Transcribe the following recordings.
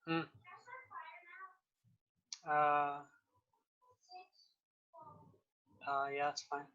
Hmm. Uh, yeah, it's fine.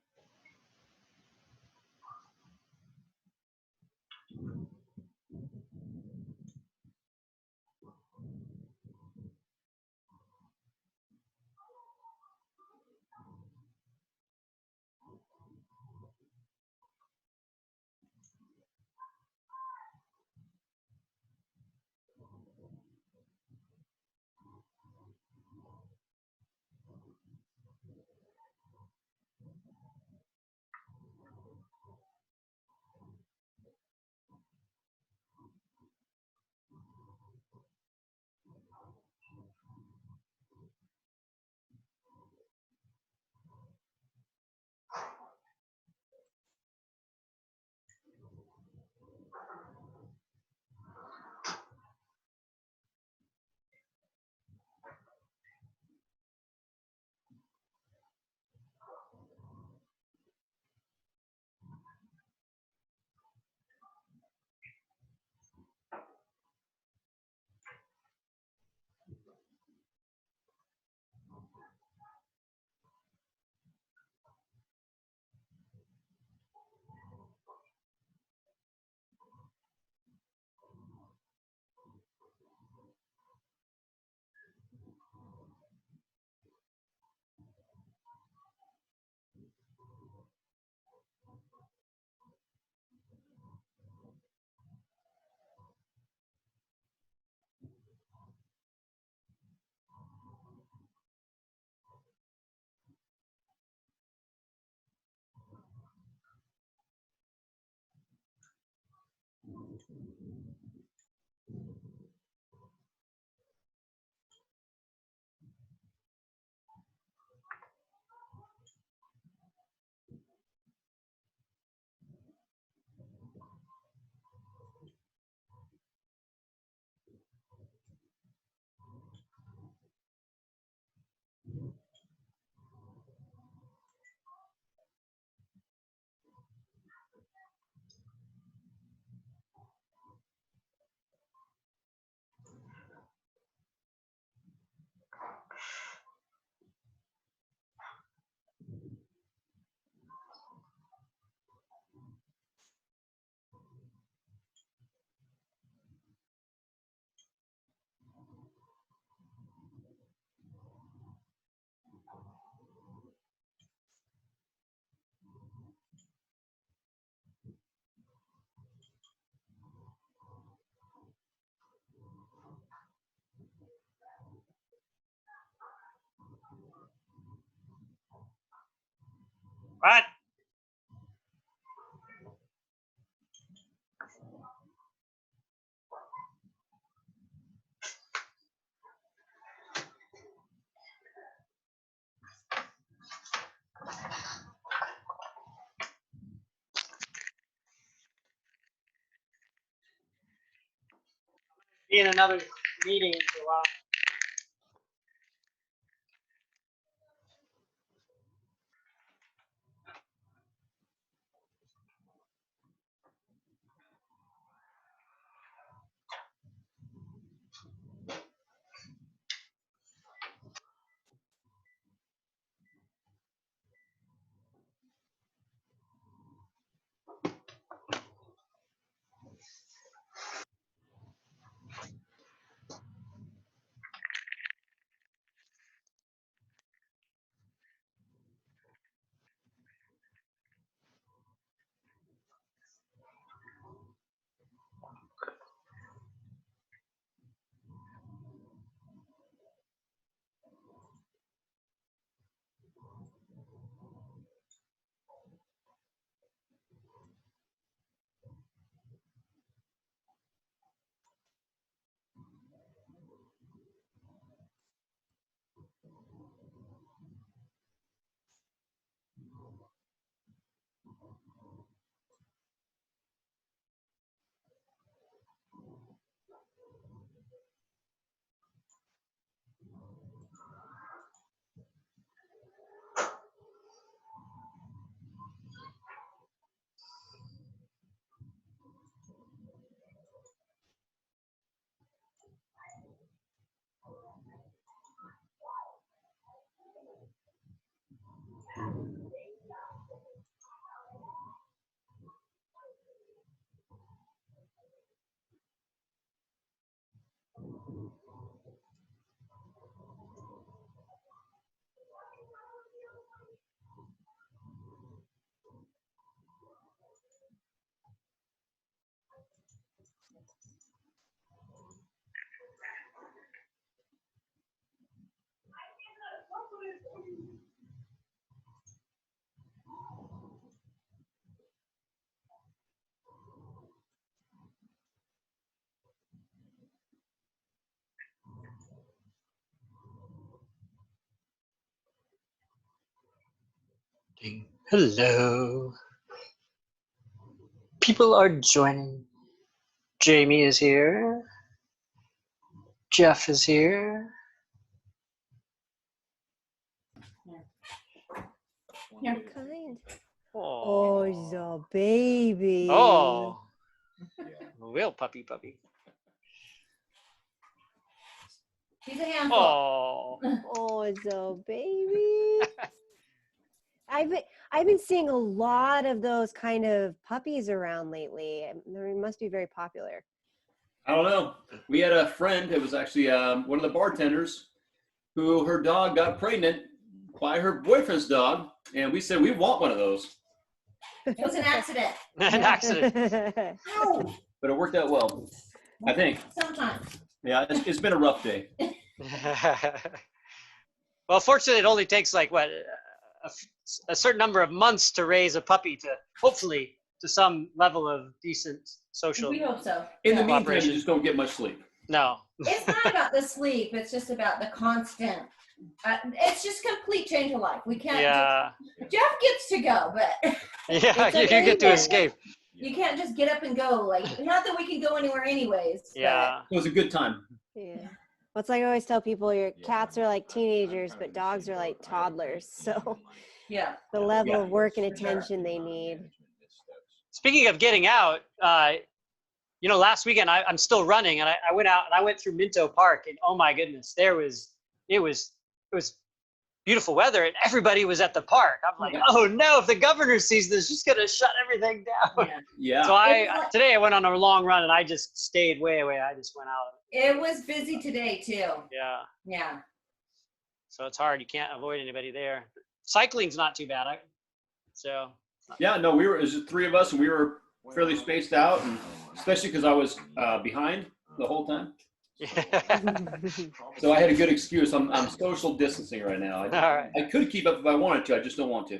What? Be in another meeting for a while. Hello. People are joining. Jamie is here. Jeff is here. Here. Kind. Oh, the baby. Oh. Real puppy. He's a handful. Oh. Oh, the baby. I've been seeing a lot of those kind of puppies around lately. They must be very popular. I don't know. We had a friend, it was actually one of the bartenders, who her dog got pregnant by her boyfriend's dog, and we said, we want one of those. It was an accident. An accident. Ow! But it worked out well, I think. Sometimes. Yeah, it's been a rough day. Well, fortunately, it only takes like what a certain number of months to raise a puppy to hopefully to some level of decent social. We hope so. In the Yeah. meantime, you just don't get much sleep. No. It's not about the sleep. It's just about the constant. It's just complete change of life. We can't. Yeah. Jeff gets to go, but Yeah, It's you okay, get to then. escape. you can't just get up and go. Like, not that we can go anywhere anyways. but- Yeah. It was a good time. Yeah. Well, it's like I always tell people, your cats are like teenagers, but dogs are like toddlers. So Yeah. the level of work and attention they need. Speaking of getting out, last weekend I'm still running, and I went out and I went through Minto Park, and oh my goodness, it was beautiful weather, and everybody was at the park. I'm like, oh no, if the governor sees this, she's gonna shut everything down. Yeah. So today I went on a long run, and I just stayed way away. I just went out. It was busy today too. Yeah. Yeah. So it's hard. You can't avoid anybody there. Cycling's not too bad. Yeah, no, it was just three of us, and we were fairly spaced out, and especially because I was behind the whole time. So I had a good excuse. I'm social distancing right now. All right. I could keep up if I wanted to. I just don't want to.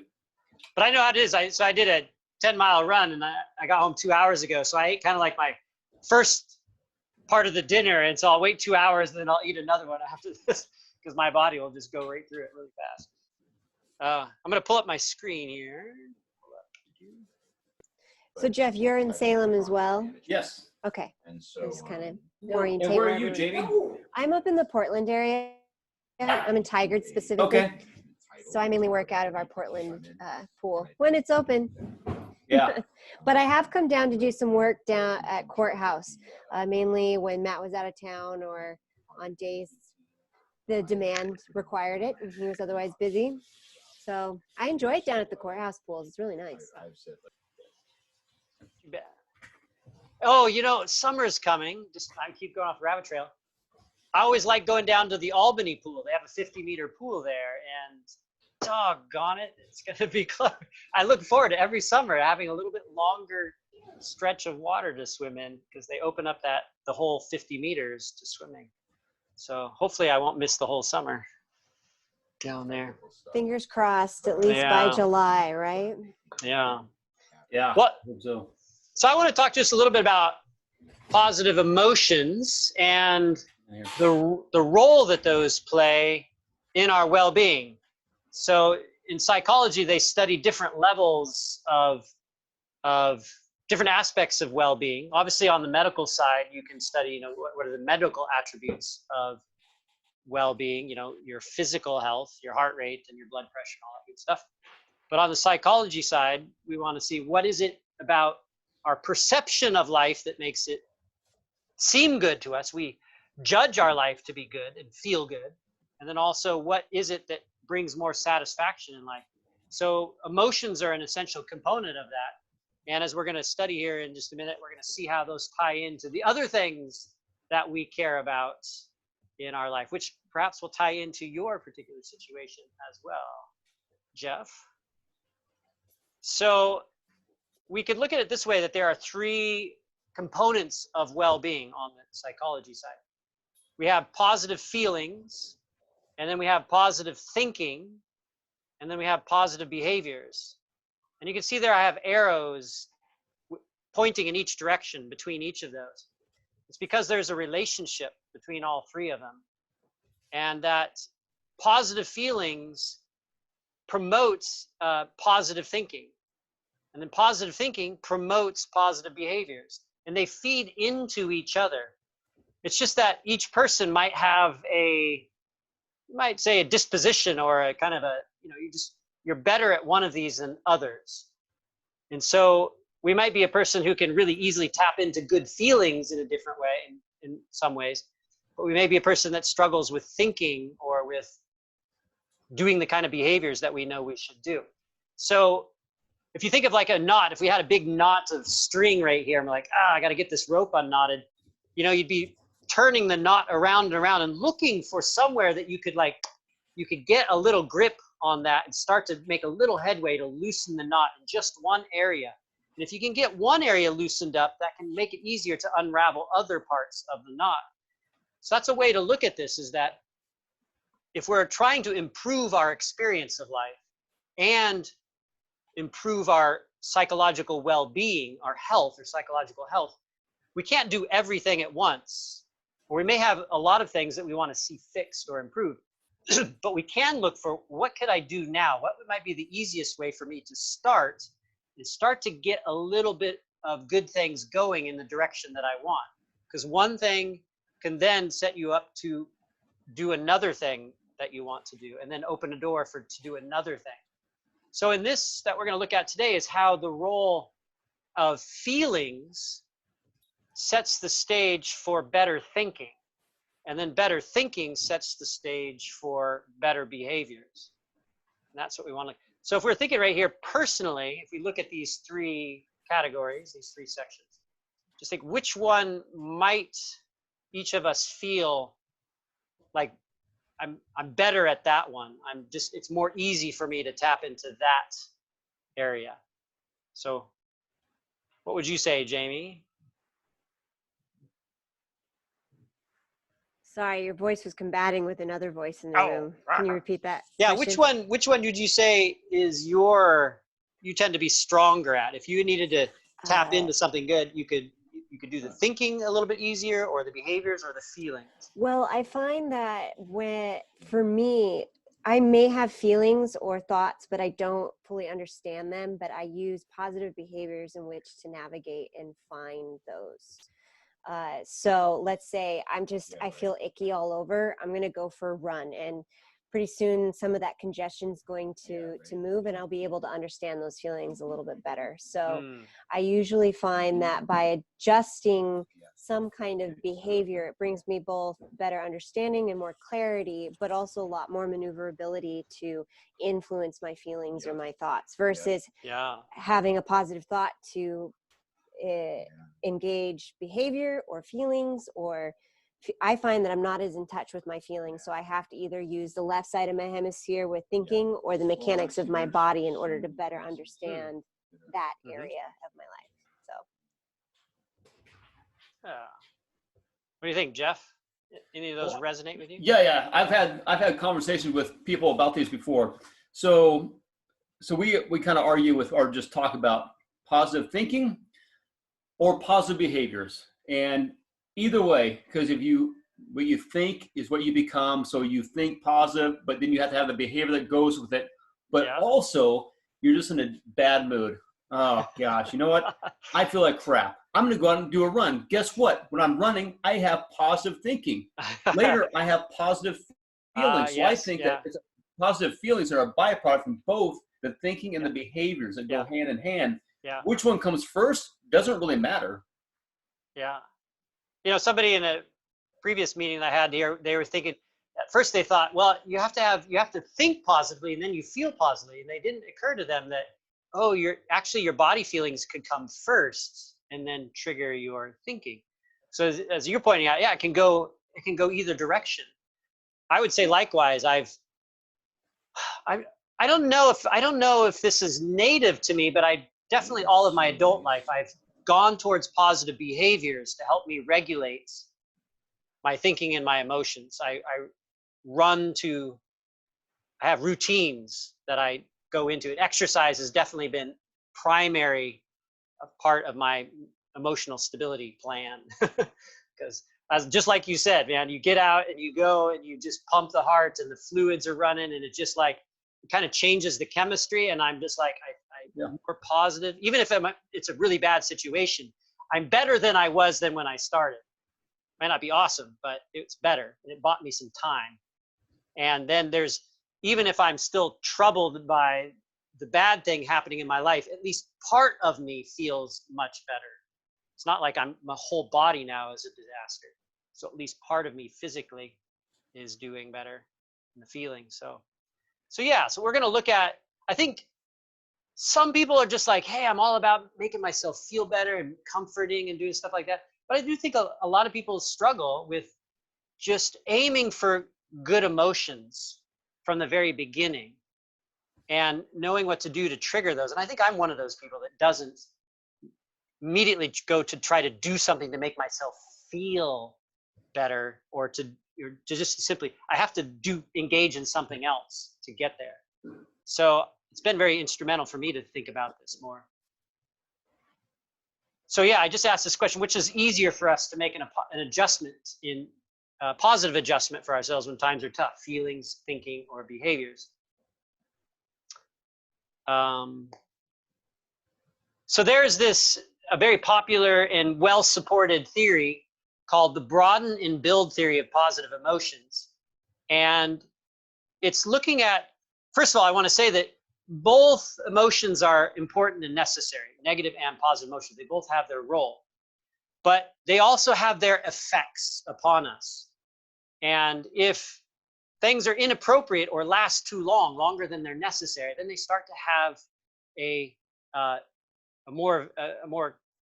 But I know how it is. I did a 10-mile run, and I got home 2 hours ago. So I ate kind of like my first part of the dinner, and so I'll wait 2 hours, and then I'll eat another one after this because my body will just go right through it really fast. I'm going to pull up my screen here. So Jeff, you're in Salem as well? Yes. Okay. And so Just kind of And orientate. where are where you, everyone- Jamie? I'm up in the Portland area. I'm in Tigard specifically. Okay. So I mainly work out of our Portland pool when it's open. Yeah. But I have come down to do some work down at Courthouse, mainly when Matt was out of town or on days the demand required it and he was otherwise busy. So I enjoy it down at the Courthouse pools. It's really nice. Oh, summer's coming. I keep going off the rabbit trail. I always like going down to the Albany pool. They have a 50-meter pool there, and doggone it, it's going to be close. I look forward to every summer having a little bit longer stretch of water to swim in because they open up the whole 50 meters to swimming. So hopefully I won't miss the whole summer down there. Fingers crossed, at least by Yeah. July, right? Yeah. Yeah. What? I hope so. So I want to talk just a little bit about positive emotions and the role that those play in our well-being. So in psychology, they study different levels of different aspects of well-being. Obviously, on the medical side, you can study, what are the medical attributes of well-being, your physical health, your heart rate, and your blood pressure, and all that good stuff. But on the psychology side, we want to see what is it about our perception of life that makes it seem good to us. We judge our life to be good and feel good. And then also, what is it that brings more satisfaction in life? So emotions are an essential component of that. And as we're going to study here in just a minute, we're going to see how those tie into the other things that we care about in our life, which perhaps will tie into your particular situation as well, Jeff. So we could look at it this way, that there are three components of well-being on the psychology side. We have positive feelings, and then we have positive thinking, and then we have positive behaviors. And you can see there I have arrows pointing in each direction between each of those. It's because there's a relationship between all three of them. And that positive feelings promotes positive thinking. And then positive thinking promotes positive behaviors. And they feed into each other. It's just that each person might have you might say a disposition or a kind of a, you're better at one of these than others. And so we might be a person who can really easily tap into good feelings in a different way, in some ways, but we may be a person that struggles with thinking or with doing the kind of behaviors that we know we should do. So if you think of like a knot, if we had a big knot of string right here, and we're like, I got to get this rope unknotted, you'd be turning the knot around and around and looking for somewhere that you could get a little grip on that and start to make a little headway to loosen the knot in just one area. And if you can get one area loosened up, that can make it easier to unravel other parts of the knot. So that's a way to look at this, is that if we're trying to improve our experience of life and improve our psychological well-being, our health or psychological health, we can't do everything at once. Or we may have a lot of things that we want to see fixed or improved. But we can look for, what could I do now? What might be the easiest way for me to start to get a little bit of good things going in the direction that I want? Because one thing can then set you up to do another thing that you want to do, and then open a door to do another thing. So in this that we're going to look at today is how the role of feelings sets the stage for better thinking. And then better thinking sets the stage for better behaviors. And that's what we want to. So if we're thinking right here personally, if we look at these three categories, these three sections, just think which one might each of us feel like I'm better at that one. It's more easy for me to tap into that area. So what would you say, Jamie? Sorry, your voice was combating with another voice in the room. Can you repeat that? Yeah, question? which one would you say is you tend to be stronger at? If you needed to tap into something good, you could do the thinking a little bit easier, or the behaviors, or the feelings. Well, I find that for me, I may have feelings or thoughts, but I don't fully understand them, but I use positive behaviors in which to navigate and find those. So let's say I feel icky all over. I'm going to go for a run, and pretty soon some of that congestion is going to move, and I'll be able to understand those feelings a little bit better. So I usually find that by adjusting some kind of behavior, it brings me both better understanding and more clarity, but also a lot more maneuverability to influence my feelings or my thoughts versus having a positive thought to engage behavior or feelings, or I find that I'm not as in touch with my feelings, so I have to either use the left side of my hemisphere with thinking or the mechanics of my body in order to better understand that area of my life. So what do you think, Jeff? Any of those resonate with you? Yeah. I've had conversations with people about these before. So we kind of argue with, or just talk about positive thinking or positive behaviors. And either way, because what you think is what you become. So you think positive, but then you have to have the behavior that goes with it. But also, you're just in a bad mood. Oh gosh, you know what? I feel like crap. I'm going to go out and do a run. Guess what? When I'm running, I have positive thinking. Later, I have positive feelings. So I think that positive feelings are a byproduct from both the thinking and the behaviors that go hand in hand. Yeah. Which one comes first doesn't really matter. Yeah. Somebody in a previous meeting I had here, they were thinking, at first they thought, well, you have to think positively and then you feel positively. And they didn't occur to them that, your body feelings could come first and then trigger your thinking. So as you're pointing out, it can go either direction. I would say likewise, I don't know if this is native to me, but I definitely all of my adult life, I've gone towards positive behaviors to help me regulate my thinking and my emotions. I have routines that I go into. And exercise has definitely been primary part of my emotional stability plan. Because just like you said, man, you get out and you go and you just pump the heart and the fluids are running, and it's just like, kind of changes the chemistry, and I'm just like, Yeah. I'm more positive. Even if it's a really bad situation, I'm better than I was than when I started. Might not be awesome, but it's better, and it bought me some time. And then even if I'm still troubled by the bad thing happening in my life, at least part of me feels much better. It's not like my whole body now is a disaster. So at least part of me physically is doing better in the feeling. So yeah, so we're going to look at, I think some people are just like, hey, I'm all about making myself feel better and comforting and doing stuff like that. But I do think a lot of people struggle with just aiming for good emotions from the very beginning and knowing what to do to trigger those. And I think I'm one of those people that doesn't immediately go to try to do something to make myself feel better, or to just simply, I have to engage in something else to get there. So it's been very instrumental for me to think about this more. So yeah, I just asked this question, which is easier for us to make an adjustment, in a positive adjustment for ourselves when times are tough: feelings, thinking, or behaviors? So there's a very popular and well-supported theory called the broaden and build theory of positive emotions. And it's looking at, first of all, I want to say that both emotions are important and necessary, negative and positive emotions. They both have their role, but they also have their effects upon us. And if things are inappropriate or last too long, longer than they're necessary, then they start to have a more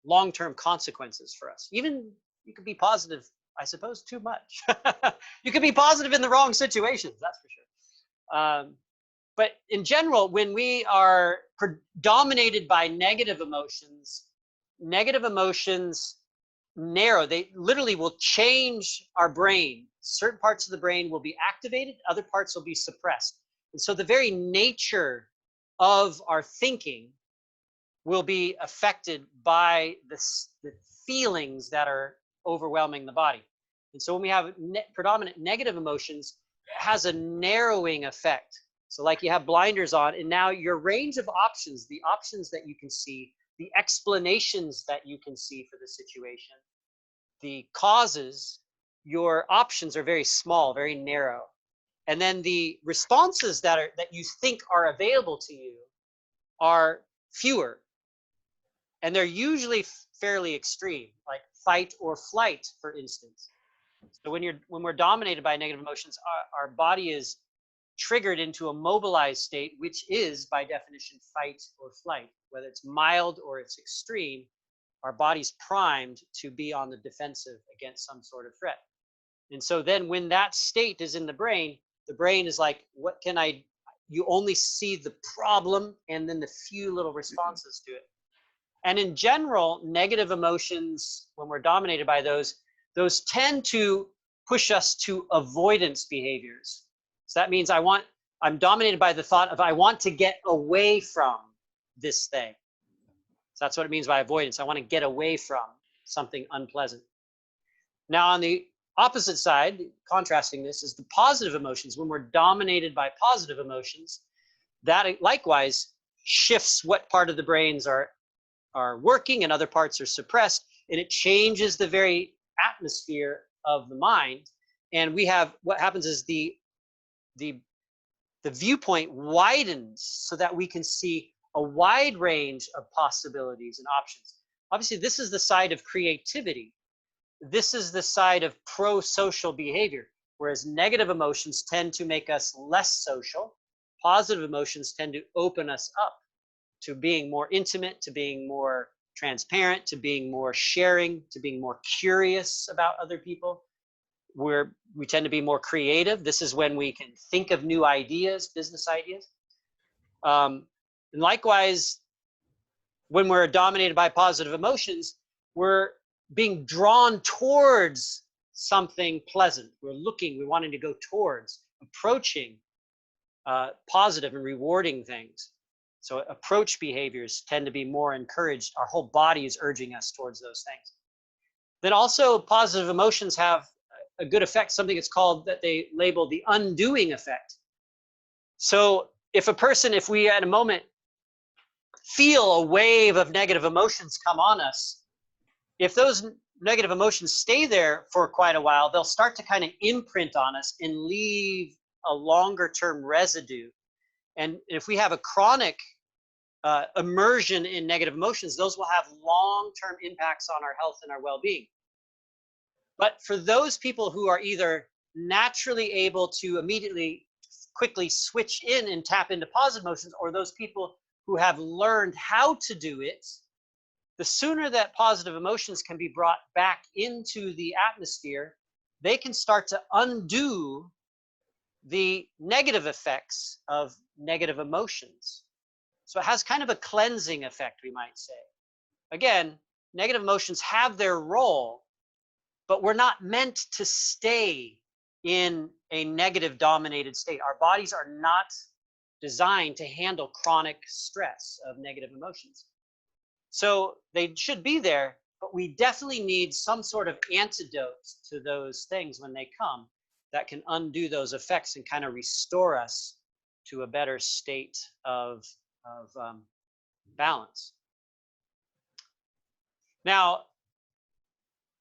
long-term consequences for us. Even you could be positive, I suppose, too much. You could be positive in the wrong situations, that's for sure. But in general, when we are dominated by negative emotions narrow. They literally will change our brain. Certain parts of the brain will be activated, other parts will be suppressed. And so the very nature of our thinking will be affected by the feelings that are overwhelming the body. And so when we have predominant negative emotions, it has a narrowing effect. So like you have blinders on, and now your range of options, the options that you can see, the explanations that you can see for the situation, the causes, your options are very small, very narrow. And then the responses that you think are available to you are fewer. And they're usually fairly extreme, like fight or flight, for instance. So when we're dominated by negative emotions, our body is triggered into a mobilized state, which is by definition fight or flight. Whether it's mild or it's extreme, our body's primed to be on the defensive against some sort of threat. And so then when that state is in the brain is like, what can you only see the problem and then the few little responses to it. And in general, negative emotions, when we're dominated by those tend to push us to avoidance behaviors. So that means I'm dominated by the thought of, I want to get away from this thing. So that's what it means by avoidance. I want to get away from something unpleasant. Now, on the opposite side, contrasting this, is the positive emotions. When we're dominated by positive emotions, that likewise shifts what part of the brains are working and other parts are suppressed, and it changes the very atmosphere of the mind. And what happens is the viewpoint widens so that we can see a wide range of possibilities and options. Obviously, this is the side of creativity. This is the side of pro-social behavior, whereas negative emotions tend to make us less social. Positive emotions tend to open us up to being more intimate, to being more transparent, to being more sharing, to being more curious about other people. We tend to be more creative. This is when we can think of new ideas, business ideas. And likewise, when we're dominated by positive emotions, we're being drawn towards something pleasant. We're wanting to go towards, approaching positive and rewarding things. So approach behaviors tend to be more encouraged. Our whole body is urging us towards those things. Then also positive emotions have a good effect, something that they label the undoing effect. So if we at a moment feel a wave of negative emotions come on us, if those negative emotions stay there for quite a while, they'll start to kind of imprint on us and leave a longer term residue. And if we have a chronic immersion in negative emotions, those will have long-term impacts on our health and our well-being. But for those people who are either naturally able to immediately, quickly switch in and tap into positive emotions, or those people who have learned how to do it, the sooner that positive emotions can be brought back into the atmosphere, they can start to undo the negative effects of negative emotions. So it has kind of a cleansing effect, we might say. Again, negative emotions have their role, but we're not meant to stay in a negative dominated state. Our bodies are not designed to handle chronic stress of negative emotions. So they should be there, but we definitely need some sort of antidote to those things when they come that can undo those effects and kind of restore us to a better state of balance. Now,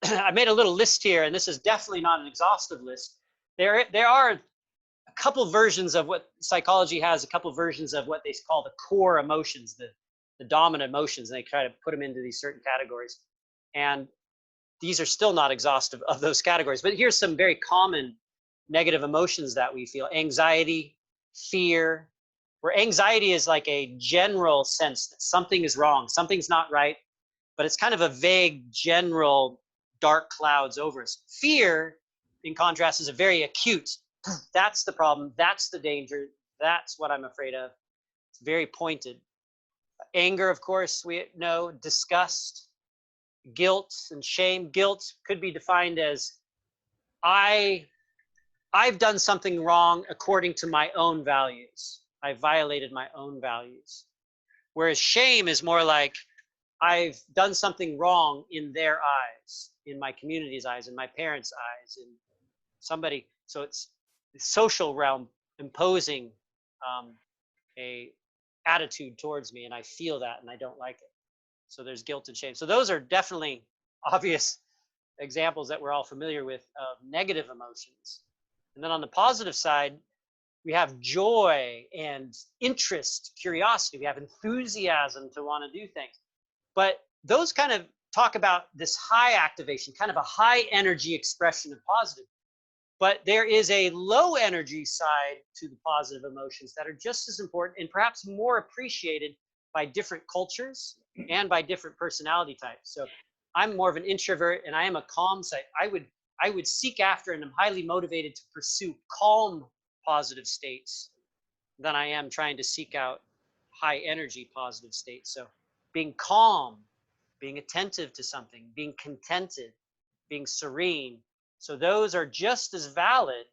I made a little list here, and this is definitely not an exhaustive list. There are a couple versions of what psychology has, a couple versions of what they call the core emotions, the dominant emotions, and they try to put them into these certain categories. And these are still not exhaustive of those categories, but here's some very common negative emotions that we feel. Anxiety, fear, where anxiety is like a general sense that something is wrong, something's not right, but it's kind of a vague, general dark clouds over us. Fear, in contrast, is a very acute, that's the problem, that's the danger, that's what I'm afraid of. It's very pointed. Anger, of course, we know, disgust, guilt and shame. Guilt could be defined as I've done something wrong according to my own values. I violated my own values. Whereas shame is more like I've done something wrong in their eyes, in my community's eyes, in my parents' eyes, in somebody. So it's the social realm imposing a attitude towards me, and I feel that and I don't like it. So there's guilt and shame. So those are definitely obvious examples that we're all familiar with of negative emotions. And then on the positive side, we have joy and interest, curiosity. We have enthusiasm to want to do things. But those kind of talk about this high activation, kind of a high energy expression of positive. But there is a low energy side to the positive emotions that are just as important and perhaps more appreciated by different cultures and by different personality types. So I'm more of an introvert and I am a calm side. I would seek after and I'm highly motivated to pursue calm positive states than I am trying to seek out high energy positive states. So being calm, being attentive to something, being contented, being serene. So those are just as valid,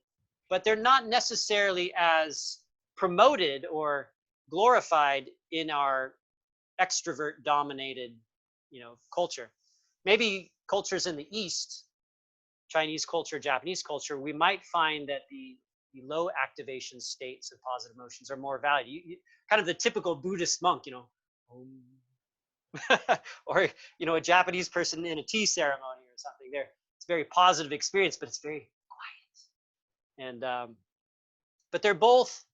but they're not necessarily as promoted or glorified in our extrovert dominated, culture. Maybe cultures in the East, Chinese culture, Japanese culture, we might find that the low activation states of positive emotions are more valued. Kind of the typical Buddhist monk, or a Japanese person in a tea ceremony or something. It's a very positive experience, but it's very quiet. And but they're both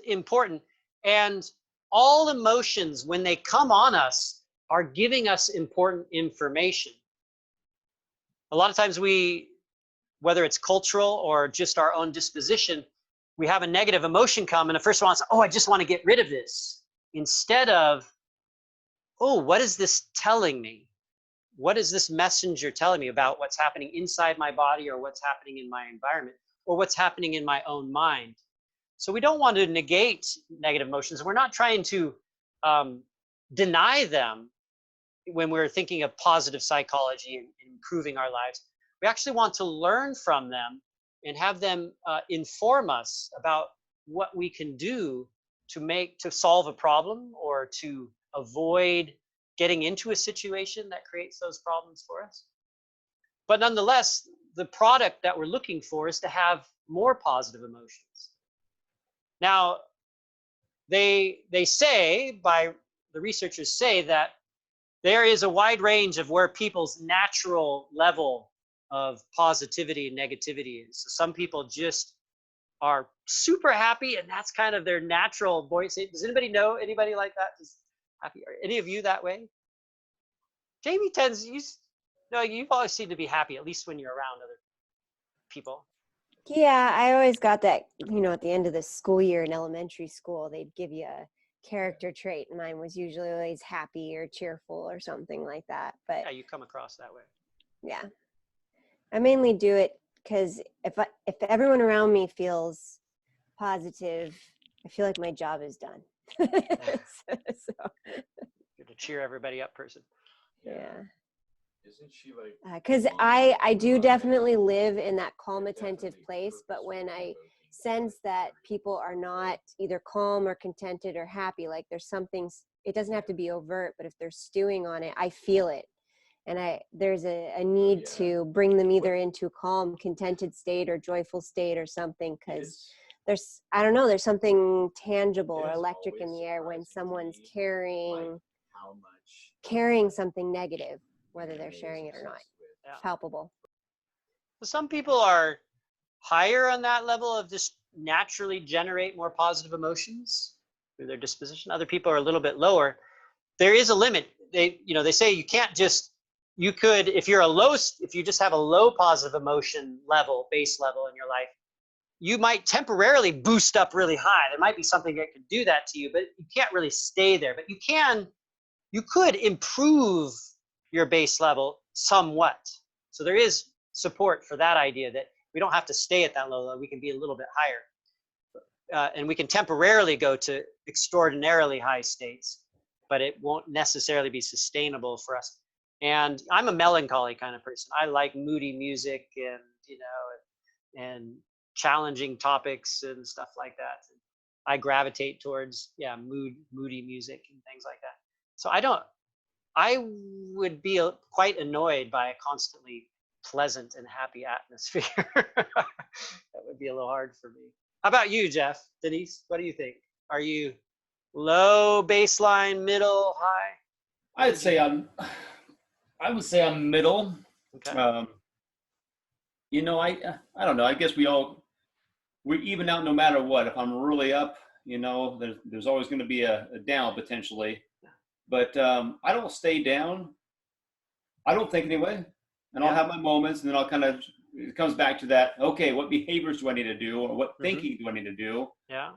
important. And all emotions, when they come on us, are giving us important information. A lot of times whether it's cultural or just our own disposition, we have a negative emotion come and the first one is, I just want to get rid of this. Instead of, what is this telling me? What is this messenger telling me about what's happening inside my body or what's happening in my environment or what's happening in my own mind? So we don't want to negate negative emotions. We're not trying to deny them when we're thinking of positive psychology and improving our lives. We actually want to learn from them and have them inform us about what we can do to solve a problem or to avoid getting into a situation that creates those problems for us. But nonetheless, the product that we're looking for is to have more positive emotions. Now, they say, by the researchers say, that there is a wide range of where people's natural level of positivity and negativity is. So some people just are super happy, and that's kind of their natural voice. Does anybody know anybody like that? Is happy? Are any of you that way? Jamie tends, you've always seemed to be happy, at least when you're around other people. Yeah, I always got that, at the end of the school year in elementary school, they'd give you a character trait. Mine was usually always happy or cheerful or something like that. But Yeah, you come across that way. yeah, I mainly do it because if everyone around me feels positive, I feel like my job is done. So, You're the cheer everybody up person. yeah. Isn't she like? Because I do definitely live in that calm, attentive place, but when I sense that people are not either calm or contented or happy, like there's something, it doesn't have to be overt, but if they're stewing on it, I feel it. And there's a need to bring them either into a calm, contented state or joyful state or something, because I don't know, there's something tangible or electric in the air when someone's carrying something negative, whether they're sharing it or not. Yeah. Palpable. So some people are higher on that level of just naturally generate more positive emotions through their disposition. Other people are a little bit lower. There is a limit. They say you can't just, you could, if you just have a low positive emotion level, base level in your life, you might temporarily boost up really high. There might be something that could do that to you, but you can't really stay there. But you could improve your base level somewhat. So there is support for that idea that we don't have to stay at that low level. We can be a little bit higher. And we can temporarily go to extraordinarily high states, but it won't necessarily be sustainable for us. And I'm a melancholy kind of person. I like moody music and challenging topics and stuff like that. I gravitate towards, moody music and things like that. So I would be quite annoyed by a constantly pleasant and happy atmosphere. That would be a little hard for me. How about you, Jeff? Denise, what do you think? Are you low, baseline, middle, high? I would say I'm middle. Okay. I don't know. I guess we even out no matter what. If I'm really up, there's always going to be a down potentially. But I don't stay down. I don't think anyway. And I'll have my moments, and then it comes back to that, okay, what behaviors do I need to do, or what thinking do I need to do to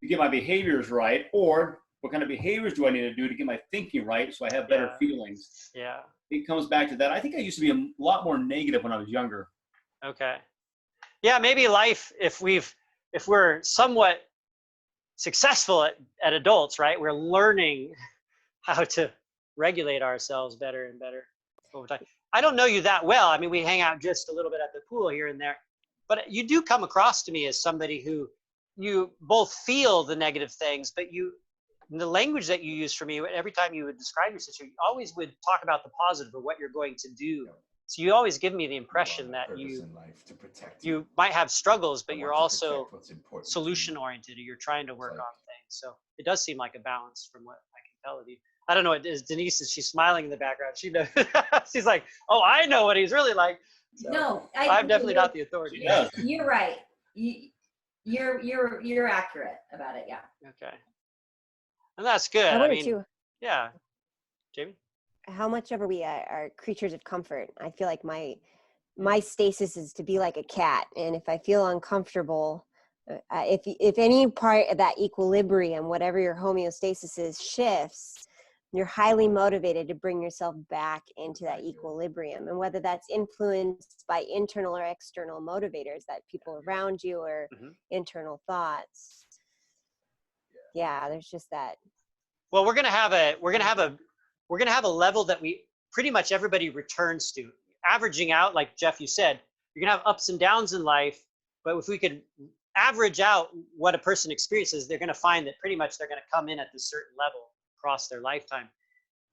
get my behaviors right, or what kind of behaviors do I need to do to get my thinking right so I have better feelings? Yeah. It comes back to that. I think I used to be a lot more negative when I was younger. Okay. Yeah, maybe life, if we're somewhat successful at adults, right? We're learning how to regulate ourselves better and better over time. I don't know you that well. I mean, we hang out just a little bit at the pool here and there, but you do come across to me as somebody who you both feel the negative things, but the language that you use for me, every time you would describe your situation, you always would talk about the positive of what you're going to do. So you always give me the impression that you might have struggles, but you're also solution oriented, or you're trying to work on things. So it does seem like a balance from what I can tell of you. I don't know what is Denise, is she smiling in the background? She knows. She's like, oh, I know what he's really like. So No, I'm definitely not the authority. Yeah. You're right. You're accurate about it. Yeah. Okay. And that's good. I wonder too, yeah. Jamie? how much ever we are creatures of comfort. I feel like my stasis is to be like a cat, and if I feel uncomfortable, if any part of that equilibrium, whatever your homeostasis is, shifts, you're highly motivated to bring yourself back into that equilibrium. And whether that's influenced by internal or external motivators, that people around you, or internal thoughts. Yeah, there's just that. Well, we're gonna have a level that we pretty much everybody returns to. Averaging out, like Jeff, you said, you're gonna have ups and downs in life, but if we could average out what a person experiences, they're gonna find that pretty much they're gonna come in at this certain level across their lifetime.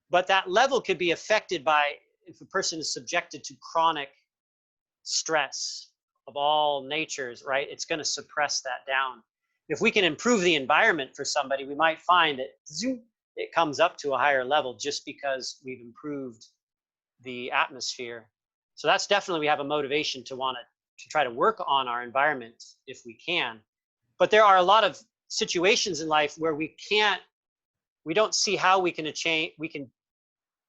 But that level could be affected by if a person is subjected to chronic stress of all natures, right? It's gonna suppress that down. if we can improve the environment for somebody, we might find that zoom, it comes up to a higher level just because we've improved the atmosphere. So that's definitely, we have a motivation to want to try to work on our environment if we can. But there are a lot of situations in life where we don't see how we can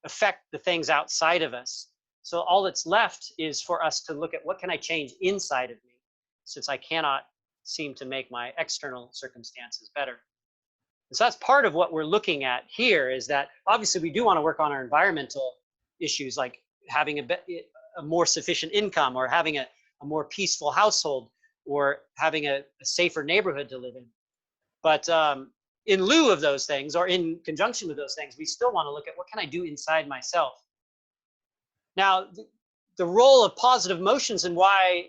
affect the things outside of us. So all that's left is for us to look at what can I change inside of me, since I cannot seem to make my external circumstances better. And so that's part of what we're looking at here, is that obviously we do want to work on our environmental issues, like having a more sufficient income, or having a more peaceful household, or having a safer neighborhood to live in. But in lieu of those things, or in conjunction with those things, we still want to look at what can I do inside myself. Now, the role of positive emotions, and why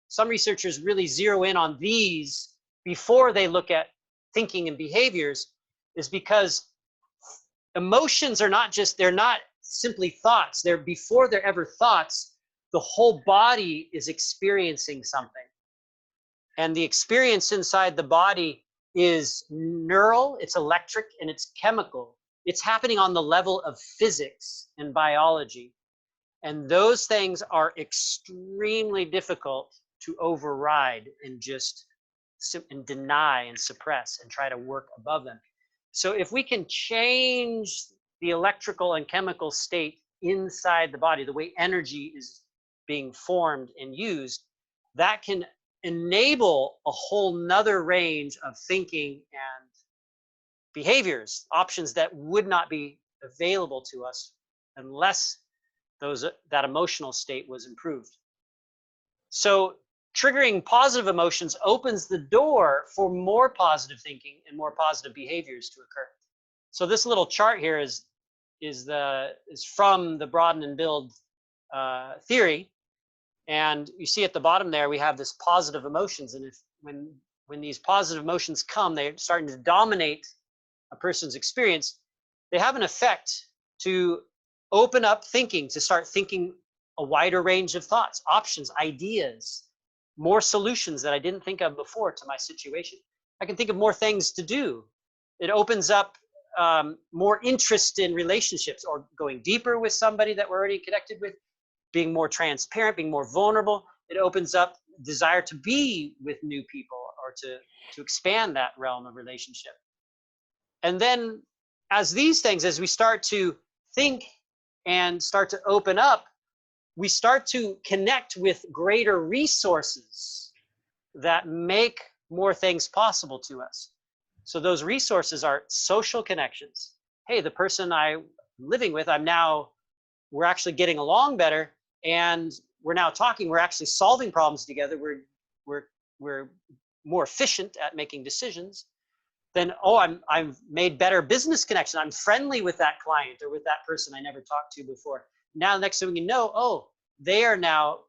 some researchers really zero in on these before they look at thinking and behaviors, is because emotions are they're not simply thoughts. They're, before they're ever thoughts, the whole body is experiencing something. And the experience inside the body is neural, it's electric, and it's chemical. It's happening on the level of physics and biology. And those things are extremely difficult to override and just deny and suppress and try to work above them. So if we can change the electrical and chemical state inside the body, the way energy is being formed and used, that can enable a whole nother range of thinking and behaviors, options that would not be available to us unless that emotional state was improved. So triggering positive emotions opens the door for more positive thinking and more positive behaviors to occur. So this little chart here is from the broaden and build theory. And you see at the bottom there, we have this positive emotions. And when these positive emotions come, they're starting to dominate a person's experience, they have an effect to open up thinking, to start thinking a wider range of thoughts, options, ideas, more solutions that I didn't think of before to my situation. I can think of more things to do. It opens up more interest in relationships, or going deeper with somebody that we're already connected with, being more transparent, being more vulnerable. It opens up desire to be with new people, or to expand that realm of relationship. And then as we start to think and start to open up, we start to connect with greater resources that make more things possible to us. So those resources are social connections. Hey, the person I'm living with, we're actually getting along better, and we're now talking, we're actually solving problems together. We're more efficient at making decisions. Then, I've made better business connection. I'm friendly with that client or with that person I never talked to before. Now, the next thing you know, they are now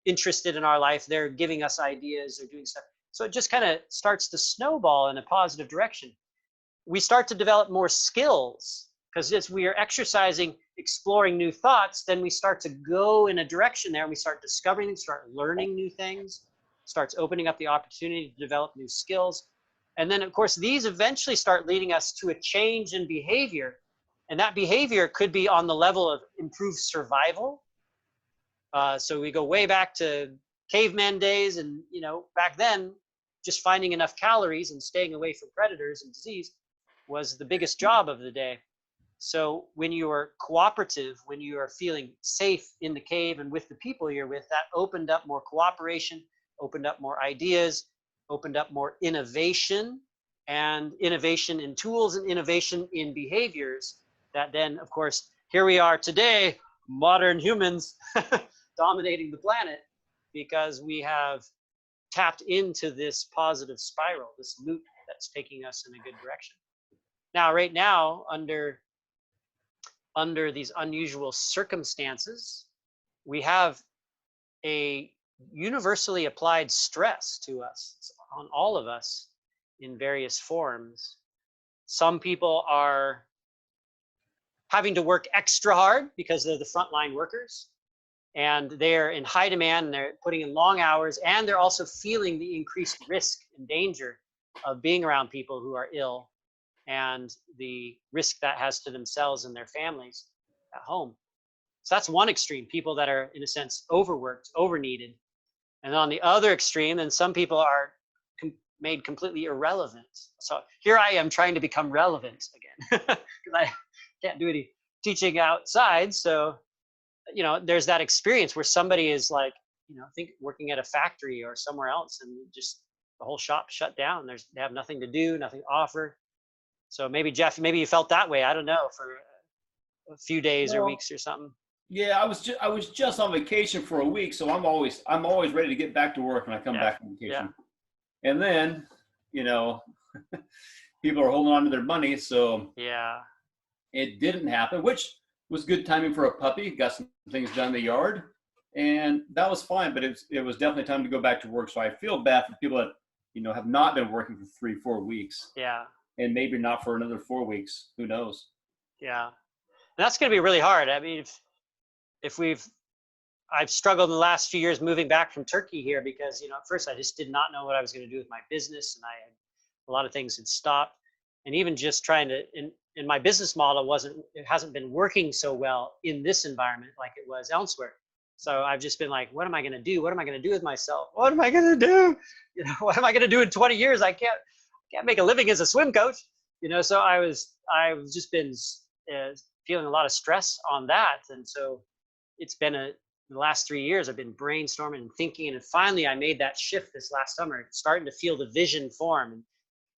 interested in our life. They're giving us ideas, they're doing stuff. So it just kind of starts to snowball in a positive direction. We start to develop more skills, because as we are exercising, exploring new thoughts, then we start to go in a direction there, and we start discovering things, start learning new things, starts opening up the opportunity to develop new skills. And then, of course, these eventually start leading us to a change in behavior. And that behavior could be on the level of improved survival. So we go way back to caveman days, and back then, just finding enough calories and staying away from predators and disease was the biggest job of the day. So when you are cooperative, when you are feeling safe in the cave and with the people you're with, that opened up more cooperation, opened up more ideas, opened up more innovation, and innovation in tools and innovation in behaviors. That then, of course, here we are today, modern humans dominating the planet, because we have tapped into this positive spiral, this loop that's taking us in a good direction. Now, right now, under these unusual circumstances, we have a universally applied stress to us, on all of us, in various forms. Some people are having to work extra hard because they're the frontline workers, and they're in high demand, and they're putting in long hours, and they're also feeling the increased risk and danger of being around people who are ill and the risk that has to themselves and their families at home. So that's one extreme, people that are, in a sense, overworked, overneeded. And on the other extreme, then some people are made completely irrelevant. So here I am trying to become relevant again because I can't do any teaching outside. So, there's that experience where somebody is like, think working at a factory or somewhere else, and just the whole shop shut down. They have nothing to do, nothing to offer. So maybe Jeff, maybe you felt that way. I don't know, for a few days or weeks or something. Yeah, I was just on vacation for a week, so I'm always ready to get back to work when I come back from vacation. Yeah. And then, people are holding on to their money, so it didn't happen, which was good timing for a puppy. Got some things done in the yard, and that was fine. But it was definitely time to go back to work. So I feel bad for people that have not been working for 3-4 weeks. Yeah. And maybe not for another 4 weeks. Who knows? Yeah, and that's going to be really hard. I mean, I've struggled in the last few years moving back from Turkey here because, at first I just did not know what I was going to do with my business, and a lot of things had stopped. And even just trying to, in my business model it hasn't been working so well in this environment like it was elsewhere. So I've just been like, what am I going to do? What am I going to do with myself? What am I going to do? What am I going to do in 20 years? I can't make a living as a swim coach. So I've just been feeling a lot of stress on that. And so it's been the last 3 years, I've been brainstorming and thinking, and finally I made that shift this last summer, starting to feel the vision form and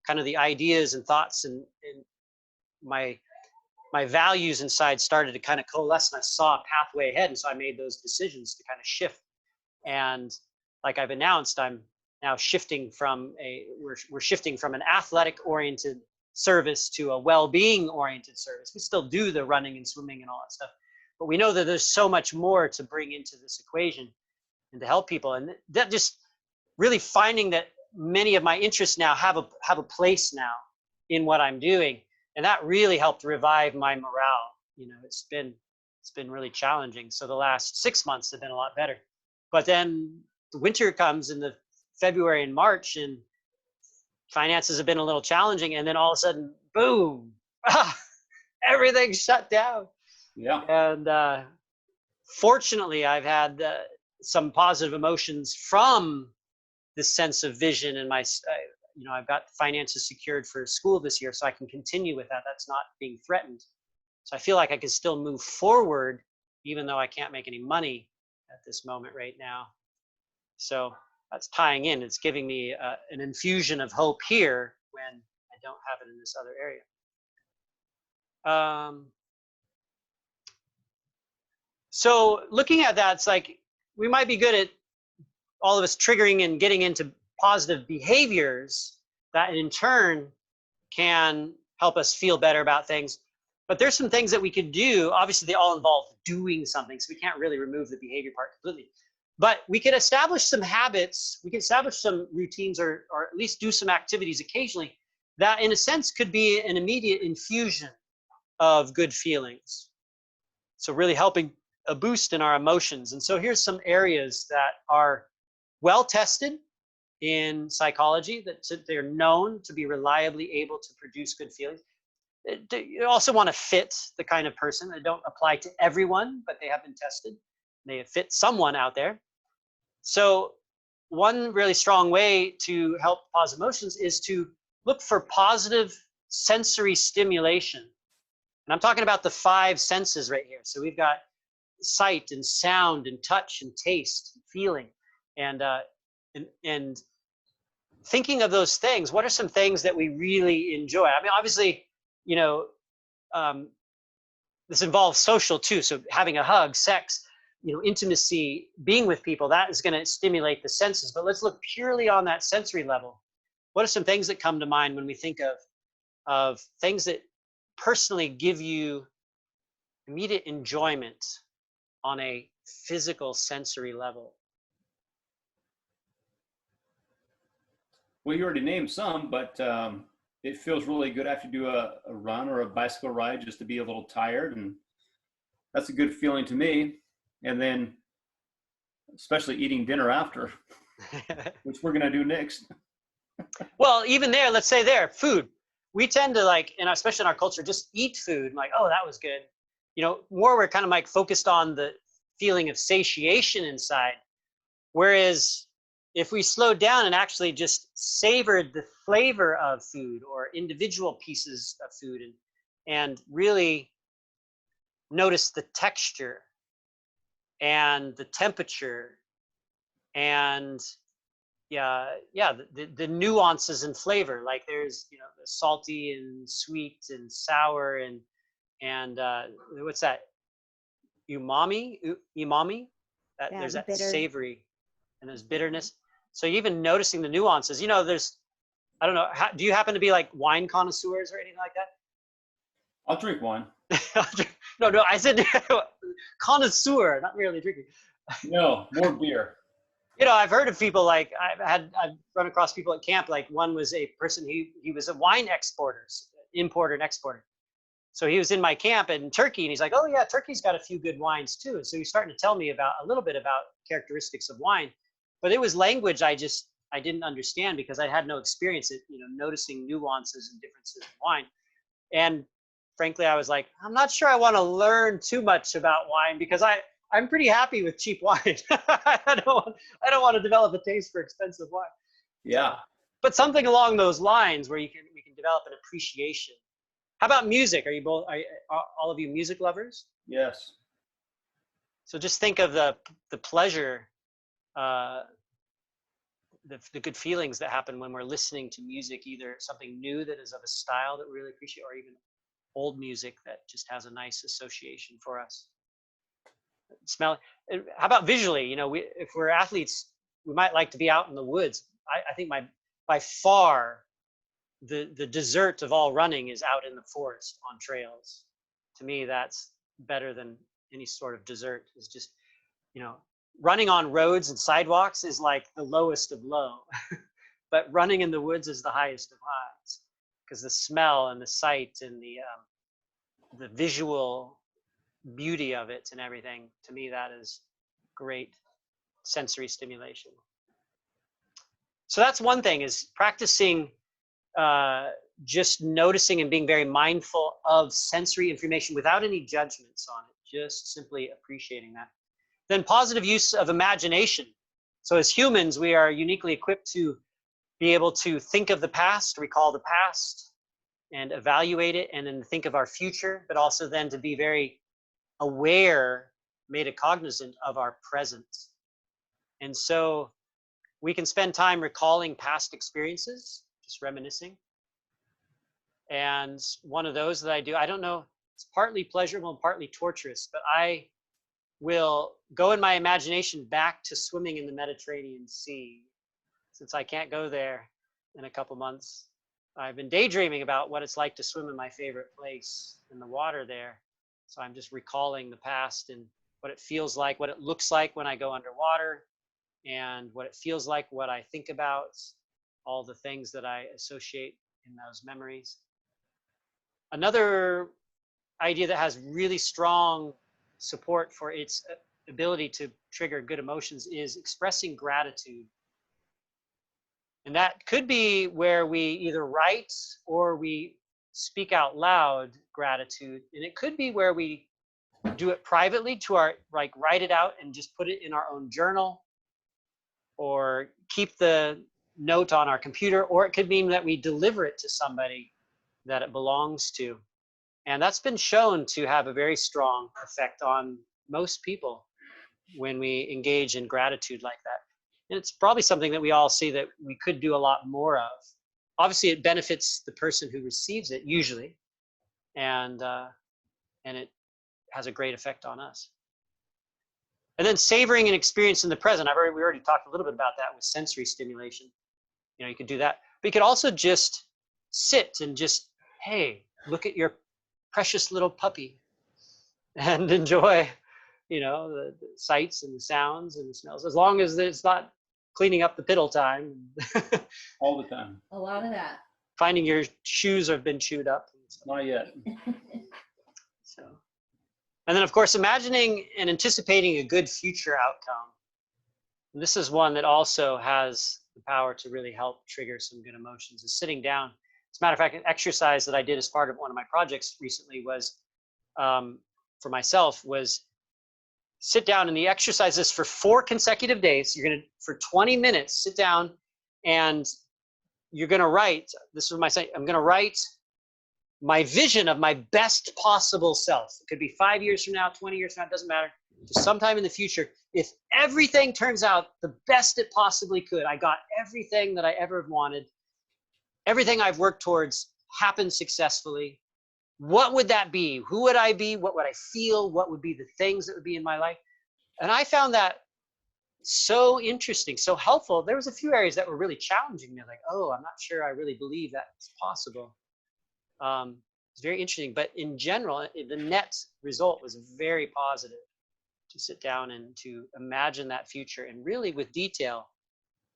kind of the ideas and thoughts and my values inside started to kind of coalesce, and I saw a pathway ahead. And so I made those decisions to kind of shift. And like I've announced, I'm now shifting from we're shifting from an athletic oriented service to a well-being oriented service. We still do the running and swimming and all that stuff, but we know that there's so much more to bring into this equation and to help people. And that just really finding that many of my interests now have a place now in what I'm doing. And that really helped revive my morale. It's been really challenging. So the last 6 months have been a lot better. But then the winter comes in the February and March, and finances have been a little challenging. And then all of a sudden, boom, everything shut down. Yeah. And fortunately, I've had some positive emotions from this sense of vision, and I've got finances secured for school this year, so I can continue with that. That's not being threatened. So I feel like I can still move forward, even though I can't make any money at this moment right now. So that's tying in. It's giving me an infusion of hope here when I don't have it in this other area. So looking at that, it's like we might be good at all of us triggering and getting into positive behaviors that in turn can help us feel better about things. But there's some things that we could do. Obviously, they all involve doing something, so we can't really remove the behavior part completely. But we could establish some habits, we can establish some routines, or at least do some activities occasionally that, in a sense, could be an immediate infusion of good feelings. So really helping a boost in our emotions. And so here's some areas that are well tested in psychology, that they're known to be reliably able to produce good feelings. You also want to fit the kind of person. They don't apply to everyone, but they have been tested. They fit someone out there. So one really strong way to help positive emotions is to look for positive sensory stimulation. And I'm talking about the 5 senses right here. So we've got sight and sound and touch and taste and feeling. And thinking of those things, what are some things that we really enjoy? I mean, obviously, this involves social too. So having a hug, sex, intimacy, being with people, that is going to stimulate the senses. But let's look purely on that sensory level. What are some things that come to mind when we think of things that personally give you immediate enjoyment on a physical sensory level? Well, you already named some, but it feels really good after you do a run or a bicycle ride, just to be a little tired, and that's a good feeling to me. And then especially eating dinner after, which we're going to do next. Well, even there, let's say there, food. We tend to like, and especially in our culture, just eat food. Like, oh, that was good. You know, more we're kind of like focused on the feeling of satiation inside. Whereas if we slowed down and actually just savored the flavor of food or individual pieces of food and really notice the texture and the temperature and the nuances in flavor. Like there's, you know, the salty and sweet and sour and what's that? Umami. That Yeah, there's the that bitter. savory and there's bitterness. So even noticing the nuances, you know, there's, I don't know, do you happen to be like wine connoisseurs or anything like I'll drink wine. that? No, I said connoisseur, not really drinking. No, more beer. You know, I've heard of people like I've run across people at camp. Like one was a person, he was a wine importer and exporter. So he was in my camp in Turkey and he's like, oh yeah, Turkey's got a few good wines too. And so he's starting to tell me about a little bit about characteristics of wine, but it was language I didn't understand because I had no experience at, you know, noticing nuances and differences in wine. And frankly, I was like, I'm not sure I want to learn too much about wine because I'm pretty happy with cheap wine. I don't want to develop a taste for expensive wine. Yeah. But something along those lines where we can develop an appreciation. How about music? Are all of you music lovers? Yes. So just think of the pleasure, the good feelings that happen when we're listening to music, either something new that is of a style that we really appreciate, or even old music that just has a nice association for us. Smell. How about visually? You know, if we're athletes, we might like to be out in the woods. I think by far the dessert of all running is out in the forest on trails. To me, that's better than any sort of dessert. Is just, you know, running on roads and sidewalks is like the lowest of low, but running in the woods is the highest of highs because the smell and the sight and the visual beauty of it and everything, to me, that is great sensory stimulation. So that's one thing, is practicing just noticing and being very mindful of sensory information without any judgments on it, just simply appreciating that. Then positive use of imagination. So as humans, we are uniquely equipped to be able to think of the past, recall the past, and evaluate it, and then think of our future, but also then to be very aware, made a cognizant of our present. And so we can spend time recalling past experiences, just reminiscing. And one of those that I do, I don't know, it's partly pleasurable and partly torturous, but I will go in my imagination back to swimming in the Mediterranean Sea. Since I can't go there in a couple months, I've been daydreaming about what it's like to swim in my favorite place in the water there. So I'm just recalling the past and what it feels like, what it looks like when I go underwater, and what it feels like, what I think about, all the things that I associate in those memories. Another idea that has really strong support for its ability to trigger good emotions is expressing gratitude. And that could be where we either write or we speak out loud gratitude. And it could be where we do it privately to our, like, write it out and just put it in our own journal, or keep the note on our computer, or it could mean that we deliver it to somebody that it belongs to. And that's been shown to have a very strong effect on most people when we engage in gratitude like that. And it's probably something that we all see that we could do a lot more of. Obviously, it benefits the person who receives it usually, and it has a great effect on us. And then savoring and experiencing the present. We already talked a little bit about that with sensory stimulation. You know, you could do that, but you could also just sit and just, hey, look at your precious little puppy and enjoy, you know, the sights and the sounds and the smells, as long as it's not cleaning up the piddle time. All the time. A lot of that. Finding your shoes have been chewed up. Not yet. So, and then of course, imagining and anticipating a good future outcome. And this is one that also has the power to really help trigger some good emotions is sitting down. As a matter of fact, an exercise that I did as part of one of my projects recently was, for myself, was sit down, and the exercise is for 4 consecutive days. You're going to, for 20 minutes, sit down and you're going to write, this is my saying, I'm going to write my vision of my best possible self. It could be 5 years from now, 20 years from now, it doesn't matter. Just sometime in the future, if everything turns out the best it possibly could, I got everything that I ever wanted, everything I've worked towards happened successfully, what would that be? Who would I be? What would I feel? What would be the things that would be in my life? And I found that so interesting, so helpful. There was a few areas that were really challenging me, like, oh, I'm not sure I really believe that's possible. It's very interesting, but in general, the net result was very positive, to sit down and to imagine that future and really with detail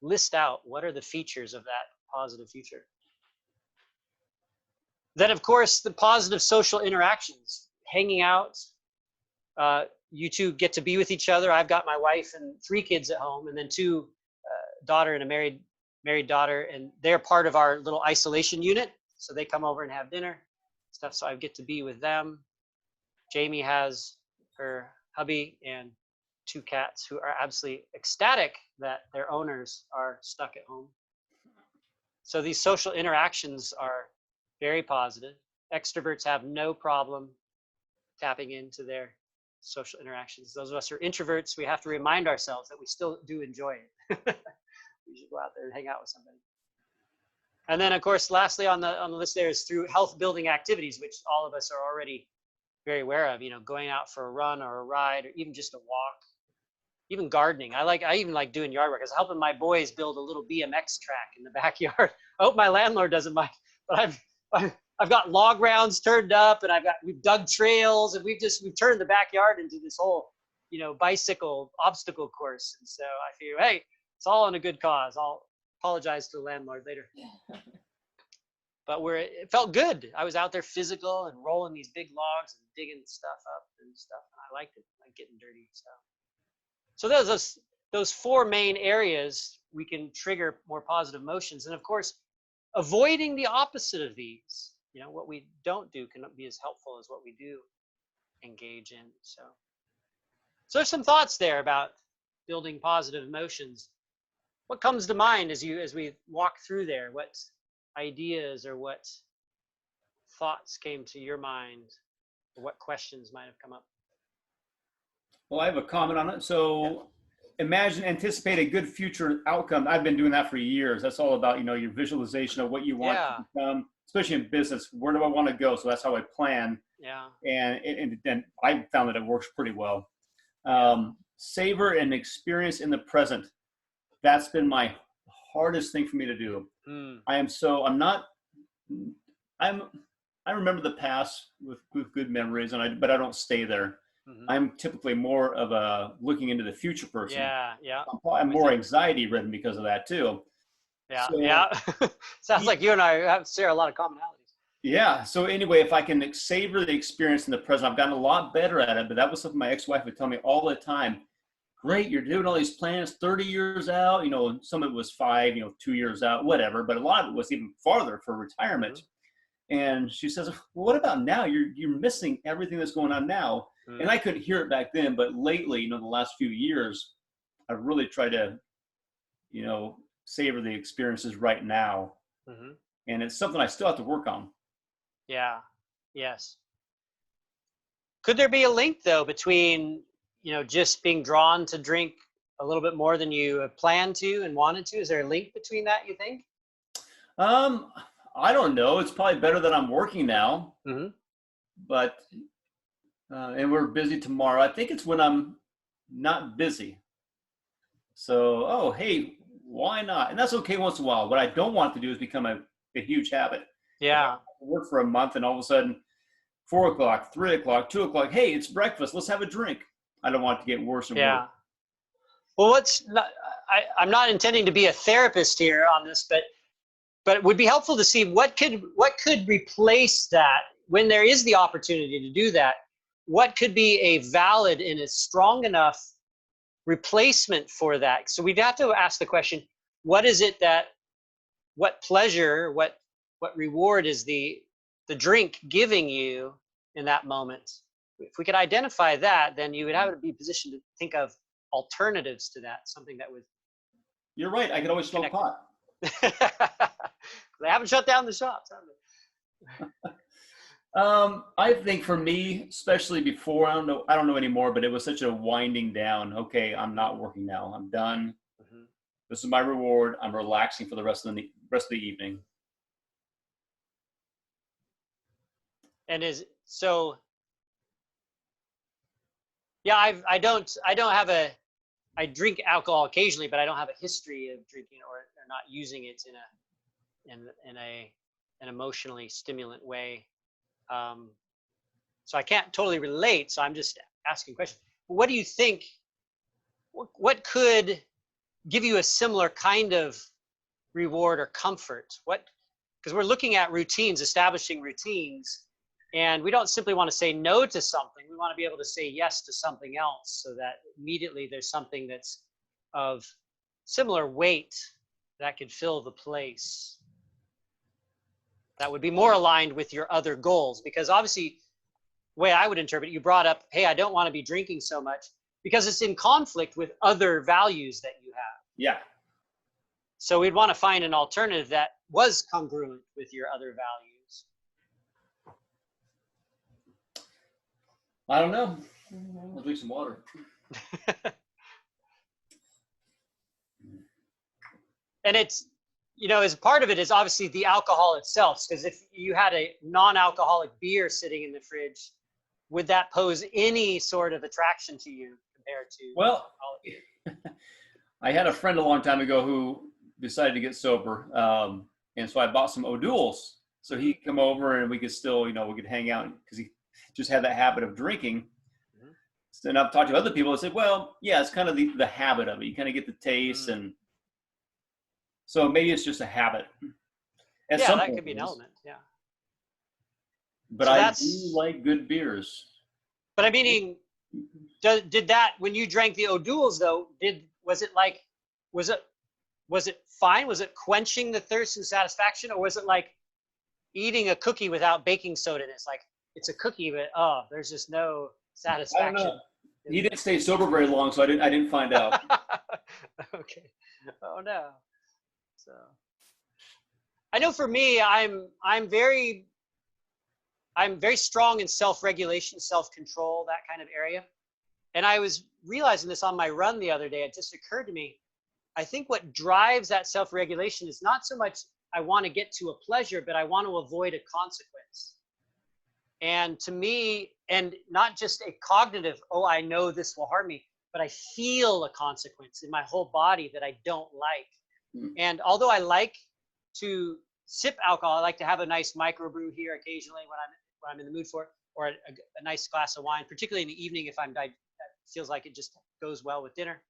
list out what are the features of that positive future. Then, of course, the positive social interactions, hanging out. You two get to be with each other. I've got my wife and 3 kids at home, and then 2 daughter and a married daughter, and they're part of our little isolation unit. So they come over and have dinner, stuff. So I get to be with them. Jamie has her hubby and 2 cats who are absolutely ecstatic that their owners are stuck at home. So these social interactions are very positive. Extroverts have no problem tapping into their social interactions. Those of us who are introverts, we have to remind ourselves that we still do enjoy it. We should go out there and hang out with somebody. And then, of course, lastly on the list there is through health building activities, which all of us are already very aware of, going out for a run or a ride, or even just a walk, even gardening. I even like doing yard work. I was helping my boys build a little BMX track in the backyard. I hope my landlord doesn't mind, but I've got log rounds turned up, and we've dug trails, and we've turned the backyard into this whole, bicycle obstacle course. And so I figure, hey, it's all in a good cause. I'll apologize to the landlord later. But it felt good. I was out there physical and rolling these big logs and digging stuff up and stuff. And I liked it, like getting dirty and stuff. So those 4 main areas we can trigger more positive emotions. And of course, avoiding the opposite of these, what we don't do can be as helpful as what we do engage in. So there's some thoughts there about building positive emotions. What comes to mind as we walk through there? What ideas or what thoughts came to your mind, or what questions might have come up? Well, I have a comment on it. So anticipate a good future outcome. I've been doing that for years. That's all about, your visualization of what you want to become, especially in business. Where do I want to go? So that's how I plan. Yeah. And I found that it works pretty well. Savor an experience in the present. That's been my hardest thing for me to do. I remember the past with good memories, but I don't stay there. I'm typically more of a looking into the future person. Yeah. I'm more anxiety ridden because of that too. Yeah. Sounds like you and I share a lot of commonalities. Yeah. So anyway, if I can savor the experience in the present, I've gotten a lot better at it. But that was something my ex-wife would tell me all the time. Great, you're doing all these plans 30 years out. Some of it was 5, 2 years out, whatever. But a lot of it was even farther for retirement. And she says, well, what about now? You're missing everything that's going on now. And I couldn't hear it back then, but lately, the last few years, I've really tried to, savor the experiences right now. And it's something I still have to work on. Yeah. Yes. Could there be a link though between, just being drawn to drink a little bit more than you planned to and wanted to? Is there a link between that, you think? I don't know. It's probably better that I'm working now. But and we're busy tomorrow. I think it's when I'm not busy. So, hey, why not? And that's okay once in a while. What I don't want to do is become a huge habit. Yeah. Work for a month and all of a sudden 4 o'clock, 3 o'clock, 2 o'clock. Hey, it's breakfast. Let's have a drink. I don't want it to get worse and worse. Well, I'm not intending to be a therapist here on this, but it would be helpful to see what could replace that when there is the opportunity to do that. What could be a valid and a strong enough replacement for that? So we'd have to ask the question, what is it that, what pleasure, what reward is the drink giving you in that moment? If we could identify that, then you would have to be positioned to think of alternatives to that, something that would. You're right. I could always smoke pot. They haven't shut down the shops, have they? I think for me, especially before, I don't know anymore, but it was such a winding down. Okay, I'm not working now. I'm done. Mm-hmm. This is my reward. I'm relaxing for the rest of the evening. And so. Yeah, I drink alcohol occasionally, but I don't have a history of drinking or not using it in an emotionally stimulant way. So I can't totally relate. So I'm just asking questions. What do you think? What could give you a similar kind of reward or comfort? Because we're looking at routines, establishing routines, and we don't simply want to say no to something. We want to be able to say yes to something else, so that immediately there's something that's of similar weight that could fill the place. That would be more aligned with your other goals. Because obviously, the way I would interpret it, you brought up, hey, I don't want to be drinking so much, because it's in conflict with other values that you have. Yeah. So we'd want to find an alternative that was congruent with your other values. I don't know. I'll drink some water. And it's, as part of it is obviously the alcohol itself. Because if you had a non-alcoholic beer sitting in the fridge, would that pose any sort of attraction to you compared to? Well, I had a friend a long time ago who decided to get sober. And so I bought some O'Douls. So he'd come over and we could still, we could hang out, because he just had that habit of drinking. And I've talked to other people and said, well, yeah, it's kind of the habit of it. You kind of get the taste. And so maybe it's just a habit. Yeah, that could be an element. Yeah. But so I do like good beers. But I mean, did that, when you drank the O'Douls though, was it fine? Was it quenching the thirst and satisfaction? Or was it like eating a cookie without baking soda? And it's like, it's a cookie, but there's just no satisfaction. I don't know. He didn't stay sober very long, so I didn't find out. Okay. Oh no. So I know for me, I'm very strong in self-regulation, self-control, that kind of area. And I was realizing this on my run the other day. It just occurred to me, I think what drives that self-regulation is not so much I want to get to a pleasure, but I want to avoid a consequence. And to me, and not just a cognitive, I know this will harm me, but I feel a consequence in my whole body that I don't like. And although I like to sip alcohol, I like to have a nice microbrew here occasionally when I'm in the mood for it, or a nice glass of wine, particularly in the evening if that feels like it just goes well with dinner.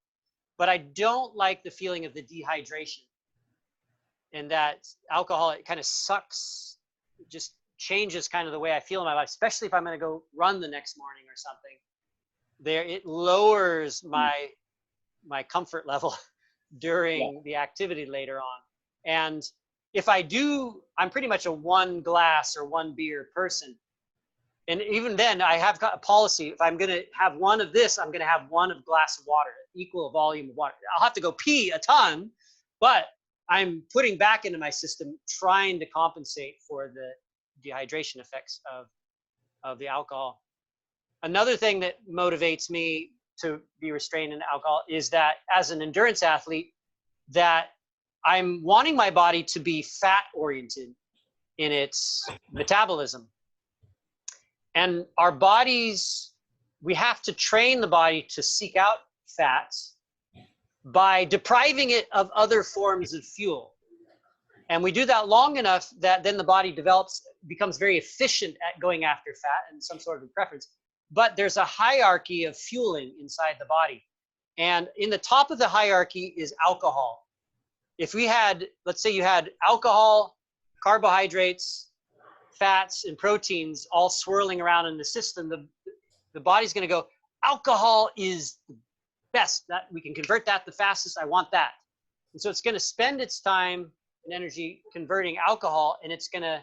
But I don't like the feeling of the dehydration, and that alcohol, it kind of sucks, just changes kind of the way I feel in my life, especially if I'm going to go run the next morning or something. It lowers my comfort level during the activity later on. And if I do, I'm pretty much a one glass or one beer person. And even then, I have got a policy. If I'm going to have one of this, I'm going to have one of glass of water, equal volume of water. I'll have to go pee a ton, but I'm putting back into my system, trying to compensate for the dehydration effects of the alcohol. Another thing that motivates me to be restrained in alcohol is that as an endurance athlete, that I'm wanting my body to be fat oriented in its metabolism. And our bodies, we have to train the body to seek out fats by depriving it of other forms of fuel. And we do that long enough that then the body becomes very efficient at going after fat and some sort of preference. But there's a hierarchy of fueling inside the body. And in the top of the hierarchy is alcohol. If we had, let's say you had alcohol, carbohydrates, fats, and proteins all swirling around in the system, the body's going to go, alcohol is the best. That we can convert that the fastest. I want that. And so it's going to spend its time and energy converting alcohol, and it's going to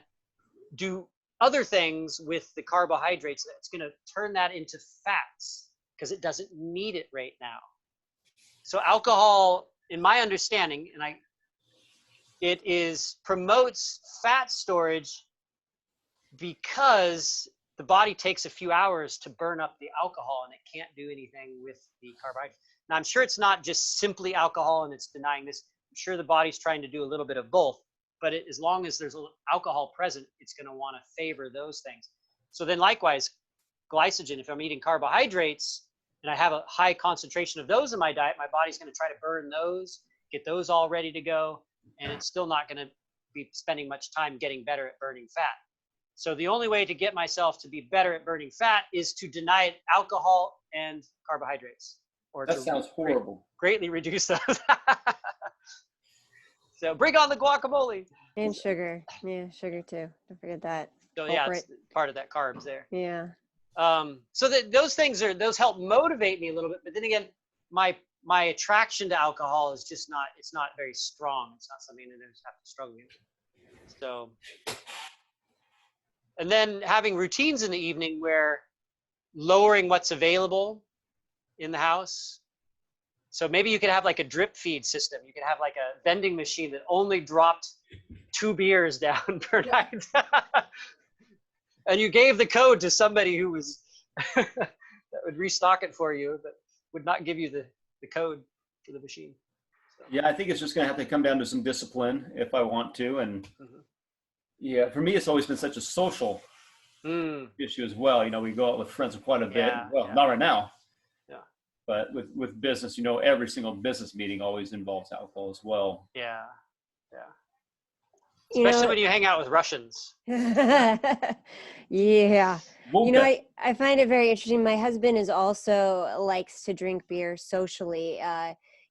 do other things with the carbohydrates. It's going to turn that into fats because it doesn't need it right now. So alcohol, in my understanding, it promotes fat storage because the body takes a few hours to burn up the alcohol and it can't do anything with the carbohydrates. Now, I'm sure it's not just simply alcohol and it's denying this. I'm sure the body's trying to do a little bit of both, but as long as there's alcohol present, it's going to want to favor those things. So then likewise, glycogen, if I'm eating carbohydrates and I have a high concentration of those in my diet, my body's going to try to burn those, get those all ready to go, and it's still not going to be spending much time getting better at burning fat. So the only way to get myself to be better at burning fat is to deny alcohol and carbohydrates. Or That sounds horrible. Greatly reduce those. So bring on the guacamole. And sugar. Yeah, sugar too. Don't forget that. So yeah, it's part of that carbs there. Yeah. So that those help motivate me a little bit. But then again, my attraction to alcohol is just not, it's not very strong. It's not something that I just have to struggle with. So, and then having routines in the evening where lowering what's available in the house. So maybe you could have like a drip feed system. You could have like a vending machine that only dropped 2 beers down per night. And you gave the code to somebody who was that would restock it for you, but would not give you the code for the machine. So. Yeah, I think it's just going to have to come down to some discipline if I want to. And yeah, for me, it's always been such a social issue as well. You know, we go out with friends quite a bit. Yeah, Well, not right now. Yeah. But with business, you know, every single business meeting always involves alcohol as well. Yeah. Especially when you hang out with Russians. Yeah. Won't You know, that- I find it very interesting. My husband is also likes to drink beer socially.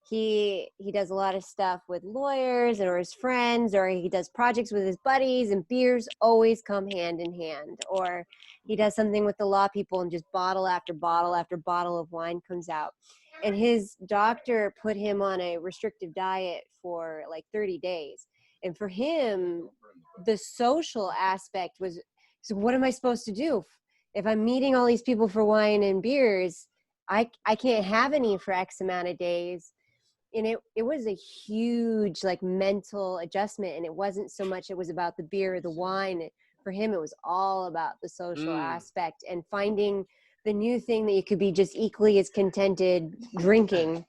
He does a lot of stuff with lawyers or his friends, or he does projects with his buddies, and beers always come hand in hand. Or he does something with the law people and just bottle after bottle after bottle of wine comes out. And his doctor put him on a restrictive diet for like 30 days. And for him, the social aspect was, so what am I supposed to do? If I'm meeting all these people for wine and beers, I can't have any for X amount of days. And it was a huge like mental adjustment. And it wasn't so much it was about the beer or the wine. For him, it was all about the social aspect and finding the new thing that you could be just equally as contented drinking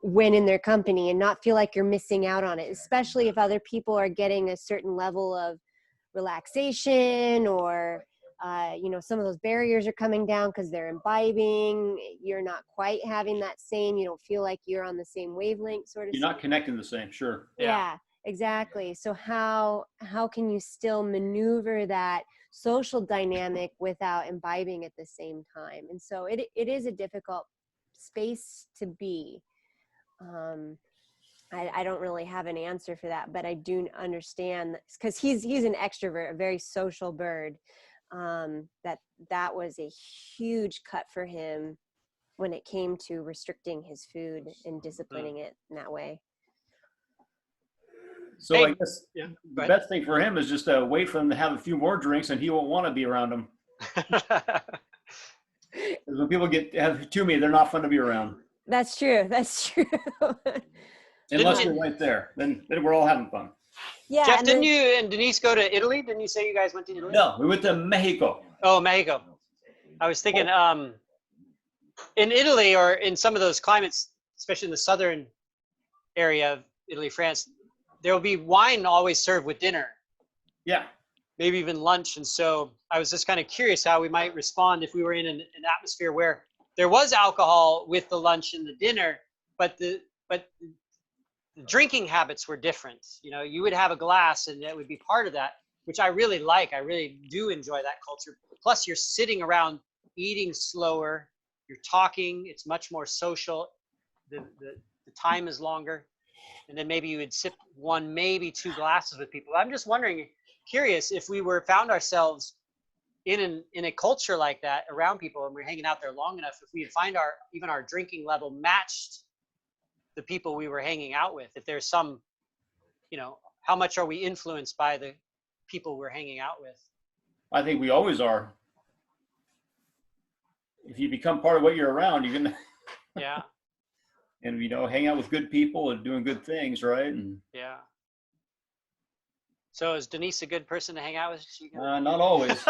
when in their company and not feel like you're missing out on it, especially if other people are getting a certain level of relaxation or you know, some of those barriers are coming down because they're imbibing. You're not quite having that same, you don't feel like you're on the same wavelength sort of. You're not connecting the same, sure. Yeah, exactly. So how can you still maneuver that social dynamic without imbibing at the same time? And so it is a difficult space to be. I don't really have an answer for that, but I do understand because he's an extrovert, a very social bird. That was a huge cut for him when it came to restricting his food and disciplining it in that way. So Hey, I guess yeah, the best thing for him is just wait for him to have a few more drinks and he won't want to be around them. When people have too many, they're not fun to be around. That's true. That's true. Unless you're right there, then we're all having fun. Yeah. Jeff, and didn't then- you and Denise go to Italy? Didn't you say you guys went to Italy? No, we went to Mexico. Oh, Mexico. I was thinking in Italy or in some of those climates, especially in the southern area of Italy, France, there will be wine always served with dinner, Yeah. maybe even lunch. And so I was just kind of curious how we might respond if we were in an atmosphere where there was alcohol with the lunch and the dinner, but the drinking habits were different. You know, you would have a glass and that would be part of that, which I really like. I really do enjoy that culture. Plus you're sitting around eating slower, you're talking, it's much more social. The time is longer. And then maybe you would sip one, maybe 2 glasses with people. I'm just wondering, curious if we found ourselves in a culture like that around people and we're hanging out there long enough, if we'd find even our drinking level matched the people we were hanging out with. If there's some, how much are we influenced by the people we're hanging out with? I think we always are. If you become part of what you're around, you're gonna Yeah, and hang out with good people and doing good things, right? And yeah. So is Denise a good person to hang out with? not always.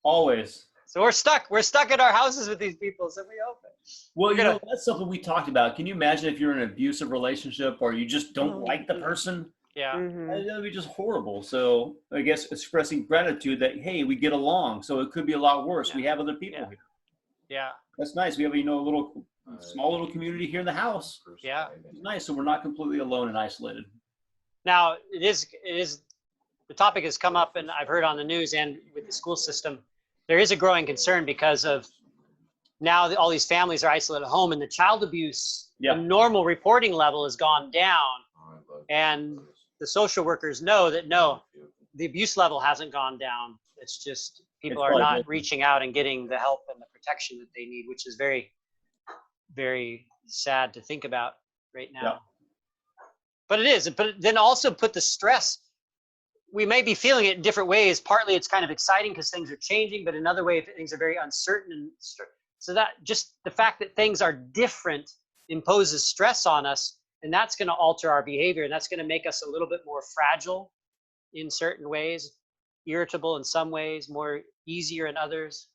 Always. So we're stuck. We're stuck in our houses with these people. So we open. Well, that's something we talked about. Can you imagine if you're in an abusive relationship or you just don't like the person? Yeah. Mhm. That would be just horrible. So I guess expressing gratitude that, hey, we get along. So it could be a lot worse. Yeah. We have other people Yeah. here. Yeah. That's nice. We have a small little community here in the house. Yeah. It's nice. So we're not completely alone and isolated. Now it is the topic has come up, and I've heard on the news and with the school system, there is a growing concern because of now all these families are isolated at home, and the child abuse, the normal reporting level has gone down, and the social workers know that the abuse level hasn't gone down. It's just people are not reaching out and getting the help and the protection that they need, which is very, very sad to think about right now. Yeah. But it is. But then also put the stress. We may be feeling it in different ways. Partly it's kind of exciting because things are changing, but another way things are very uncertain. And so that just the fact that things are different imposes stress on us, and that's going to alter our behavior, and that's going to make us a little bit more fragile in certain ways, irritable in some ways, more easier in others.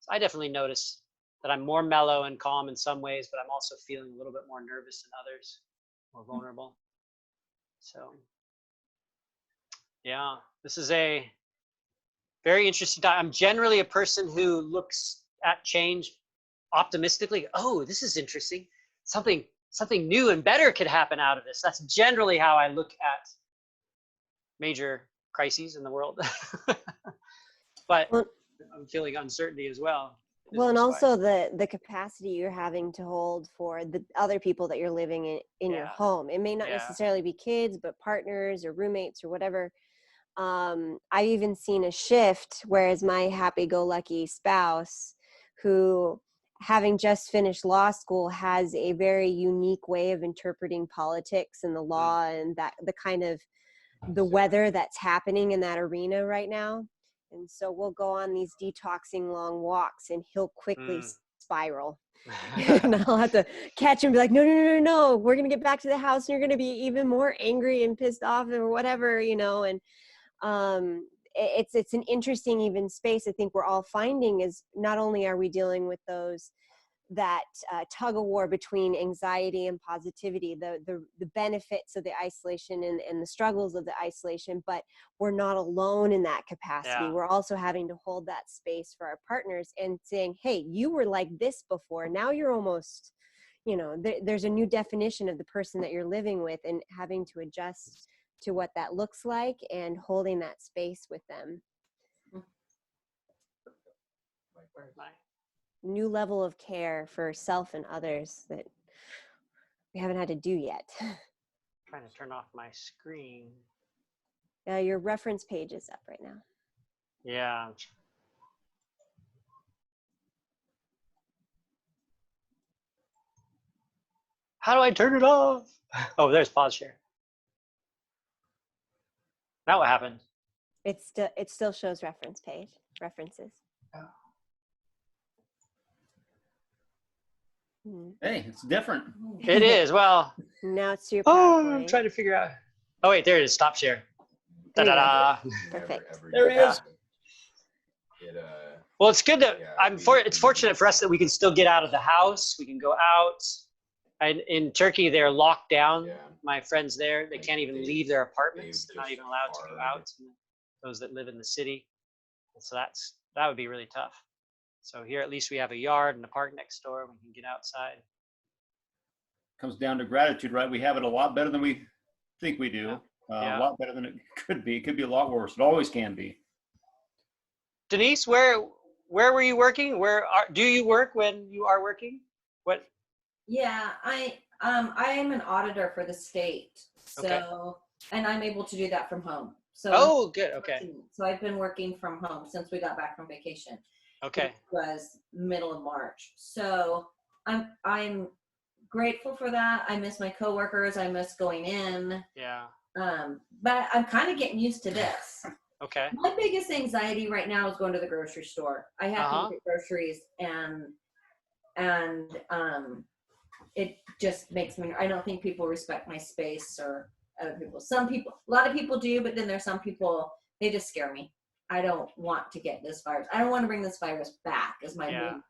So I definitely notice that I'm more mellow and calm in some ways, but I'm also feeling a little bit more nervous in others, more vulnerable. So yeah, this is a very interesting time. I'm generally a person who looks at change optimistically. Oh, this is interesting. Something new and better could happen out of this. That's generally how I look at major crises in the world. But I'm feeling uncertainty as well. Well, and also the capacity you're having to hold for the other people that you're living in your home. It may not necessarily be kids, but partners or roommates or whatever. I've even seen a shift, whereas my happy-go-lucky spouse, who having just finished law school, has a very unique way of interpreting politics and the law and that the kind of the weather that's happening in that arena right now. And so we'll go on these detoxing long walks and he'll quickly spiral. And I'll have to catch him and be like, no, we're going to get back to the house and you're going to be even more angry and pissed off or whatever, and it's an interesting even space. I think we're all finding is not only are we dealing with that tug of war between anxiety and positivity, the benefits of the isolation and the struggles of the isolation, but we're not alone in that capacity. We're also having to hold that space for our partners and saying, hey, you were like this before, now you're almost, there's a new definition of the person that you're living with, and having to adjust to what that looks like and holding that space with them. New level of care for self and others that we haven't had to do yet. Trying to turn off my screen. Your reference page is up right now. Yeah. How do I turn it off? Oh, there's pause share. Now what happened? It still shows references. Oh. Hey, it's different. It is. Well, now it's your PowerPoint. I'm trying to figure out. Oh wait, there it is. Stop share. Da-da-da. Perfect. There it is. Well, it's good that it's fortunate for us that we can still get out of the house. We can go out. In Turkey, they're locked down. Yeah. My friends there, they can't even leave their apartments. They're not even allowed to go out. Those that live in the city. So that would be really tough. So here, at least we have a yard and a park next door. We can get outside. Comes down to gratitude, right? We have it a lot better than we think we do. A lot better than it could be. It could be a lot worse. It always can be. Denise, where were you working? Do you work when you are working? What? Yeah, I am an auditor for the state. So, and I'm able to do that from home. So good. Okay. So I've been working from home since we got back from vacation. Okay. It was middle of March. So I'm grateful for that. I miss my coworkers. I miss going in. Yeah. But I'm kind of getting used to this. Okay. My biggest anxiety right now is going to the grocery store. I have to look at groceries and it just makes me, I don't think people respect my space or other people. A lot of people do, but then there's some people, they just scare me. I don't want to get this virus. I don't want to bring this virus back is my main concern.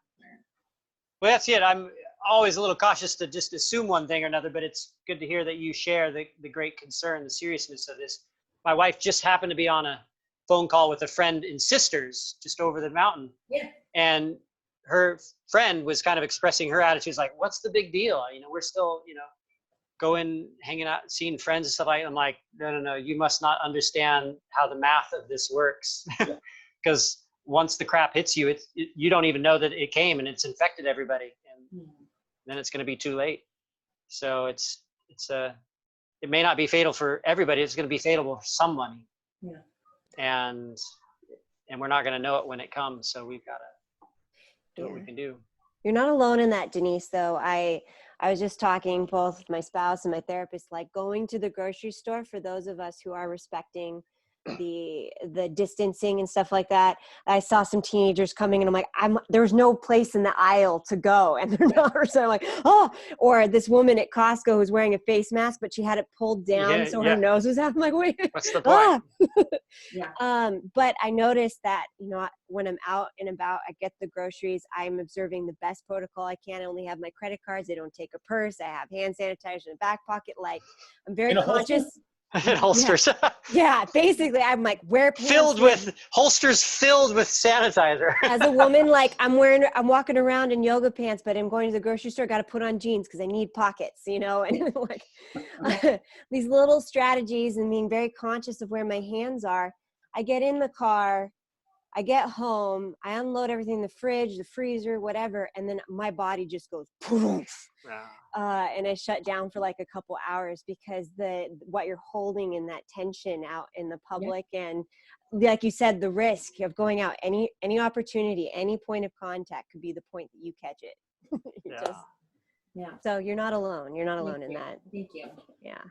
Well, that's it. I'm always a little cautious to just assume one thing or another, but it's good to hear that you share the great concern, the seriousness of this. My wife just happened to be on a phone call with a friend in Sisters, just over the mountain. Yeah. And her friend was kind of expressing her attitude, like, what's the big deal? We're still, going, hanging out, seeing friends and stuff like that. I'm like, no, you must not understand how the math of this works. Because once the crap hits you, you don't even know that it came and it's infected everybody. And then it's going to be too late. So it may not be fatal for everybody. It's going to be fatal for somebody. Yeah. And we're not going to know it when it comes. So we've got to do what we can do. You're not alone in that, Denise, though. I was just talking both with my spouse and my therapist, like going to the grocery store for those of us who are respecting the distancing and stuff like that. I saw some teenagers coming and I'm like, there's no place in the aisle to go. And they're not, so I'm like, oh, or this woman at Costco who's wearing a face mask, but she had it pulled down. So her nose was out. I'm like, wait, what's the point? But I noticed that, when I'm out and about, I get the groceries, I'm observing the best protocol I can. I only have my credit cards. I don't take a purse. I have hand sanitizer in a back pocket. Like, I'm very conscious. In holsters. Yeah, basically, I'm like, wear pants holsters filled with sanitizer. As a woman, like I'm walking around in yoga pants, but I'm going to the grocery store, got to put on jeans because I need pockets, and like these little strategies and being very conscious of where my hands are. I get in the car, I get home, I unload everything in the fridge, the freezer, whatever, and then my body just goes poof. And I shut down for like a couple hours because what you're holding in that tension out in the public, and like you said, the risk of going out, any opportunity, any point of contact could be the point that you catch it. So you're not alone. You're not alone in that. Thank you. Yeah.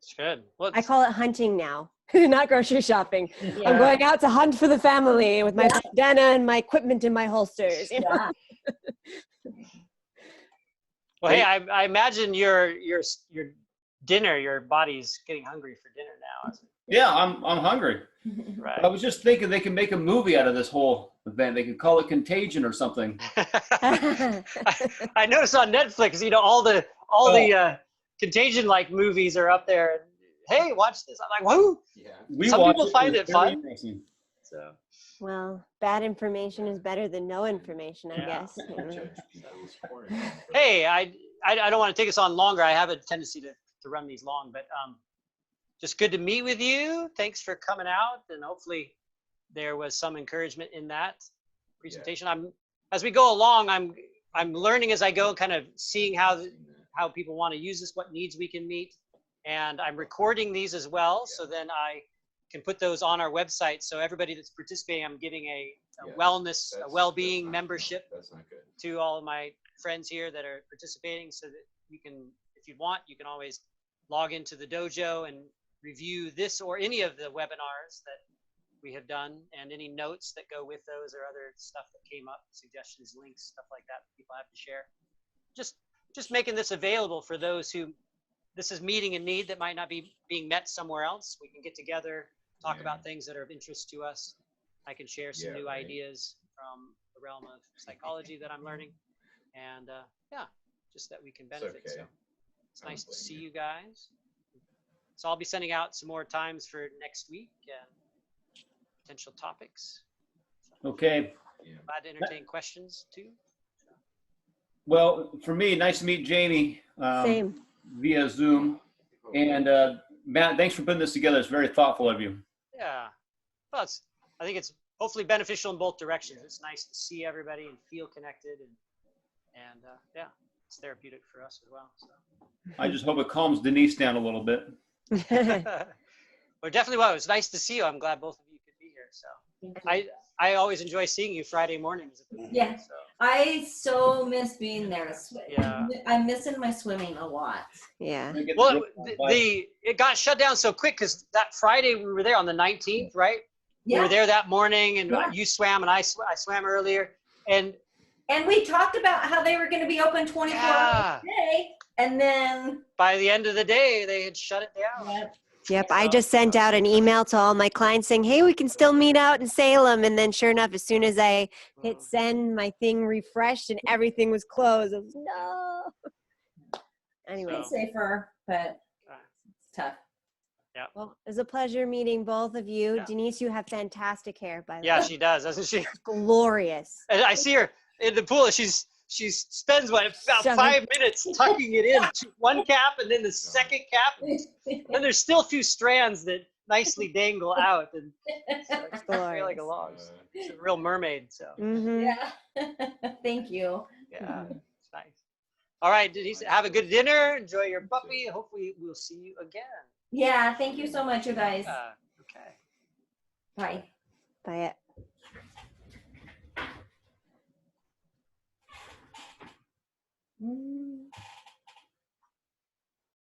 It's good. Well, I call it hunting now, not grocery shopping. Yeah. I'm going out to hunt for the family with my bandana and my equipment in my holsters. Well, hey, I imagine your dinner, your body's getting hungry for dinner now, isn't it? Yeah, I'm hungry. Right. I was just thinking they can make a movie out of this whole event. They could call it Contagion or something. I noticed on Netflix, all the Contagion-like movies are up there. Hey, watch this. I'm like, whoa. Yeah. Some people find it fun. So. Well, bad information is better than no information, I guess. Hey, I don't want to take us on longer. I have a tendency to run these long, but just good to meet with you. Thanks for coming out, and hopefully there was some encouragement in that presentation. As we go along, I'm learning as I go, kind of seeing how people want to use this, what needs we can meet, and I'm recording these as well, so then I can put those on our website. So everybody that's participating, I'm giving a wellness, a well-being membership to all of my friends here that are participating, so that you can, if you want, you can always log into the dojo and review this or any of the webinars that we have done, and any notes that go with those or other stuff that came up, suggestions, links, stuff like that people have to share. Just making this available for those who this is meeting a need that might not be being met somewhere else. We can get together, talk about things that are of interest to us. I can share some new ideas from the realm of psychology that I'm learning, and just that we can benefit. So it's nice to see you guys. So I'll be sending out some more times for next week and potential topics. So okay. Glad to entertain questions too. Well, for me, nice to meet Jamie Same. Via Zoom. And Matt, thanks for putting this together. It's very thoughtful of you. Yeah. Well, I think it's hopefully beneficial in both directions. It's nice to see everybody and feel connected, and it's therapeutic for us as well. So. I just hope it calms Denise down a little bit. Well, definitely was. It was nice to see you. I'm glad both of you could be here. So I always enjoy seeing you Friday mornings. At the pool, Yeah. So. I so miss being there to swim. Yeah. I'm missing my swimming a lot. Yeah. Well, it got shut down so quick because that Friday we were there on the 19th, right? We were there that morning, and Yeah. you swam, and I swam earlier, and we talked about how they were going to be open 24 hours a day, and then by the end of the day, they had shut it down. Yep, I just sent out an email to all my clients saying, hey, we can still meet out in Salem. And then sure enough, as soon as I hit send, my thing refreshed and everything was closed. I was, no. Anyway. it's safer, but it's tough. Well, it was a pleasure meeting both of you. Yeah. Denise, you have fantastic hair, by the way. Yeah, she does, doesn't she? Glorious. And I see her in the pool. She spends about 5 minutes tucking it in, one cap and then the second cap. And there's still a few strands that nicely dangle out, and so it's Glorious. like a log. She's a real mermaid. So Mm-hmm. Yeah. Thank you. yeah, it's nice. All right, Denise, have a good dinner. Enjoy your puppy. Hopefully, we'll see you again. Yeah. Thank you so much, you guys. Okay. Bye. Bye.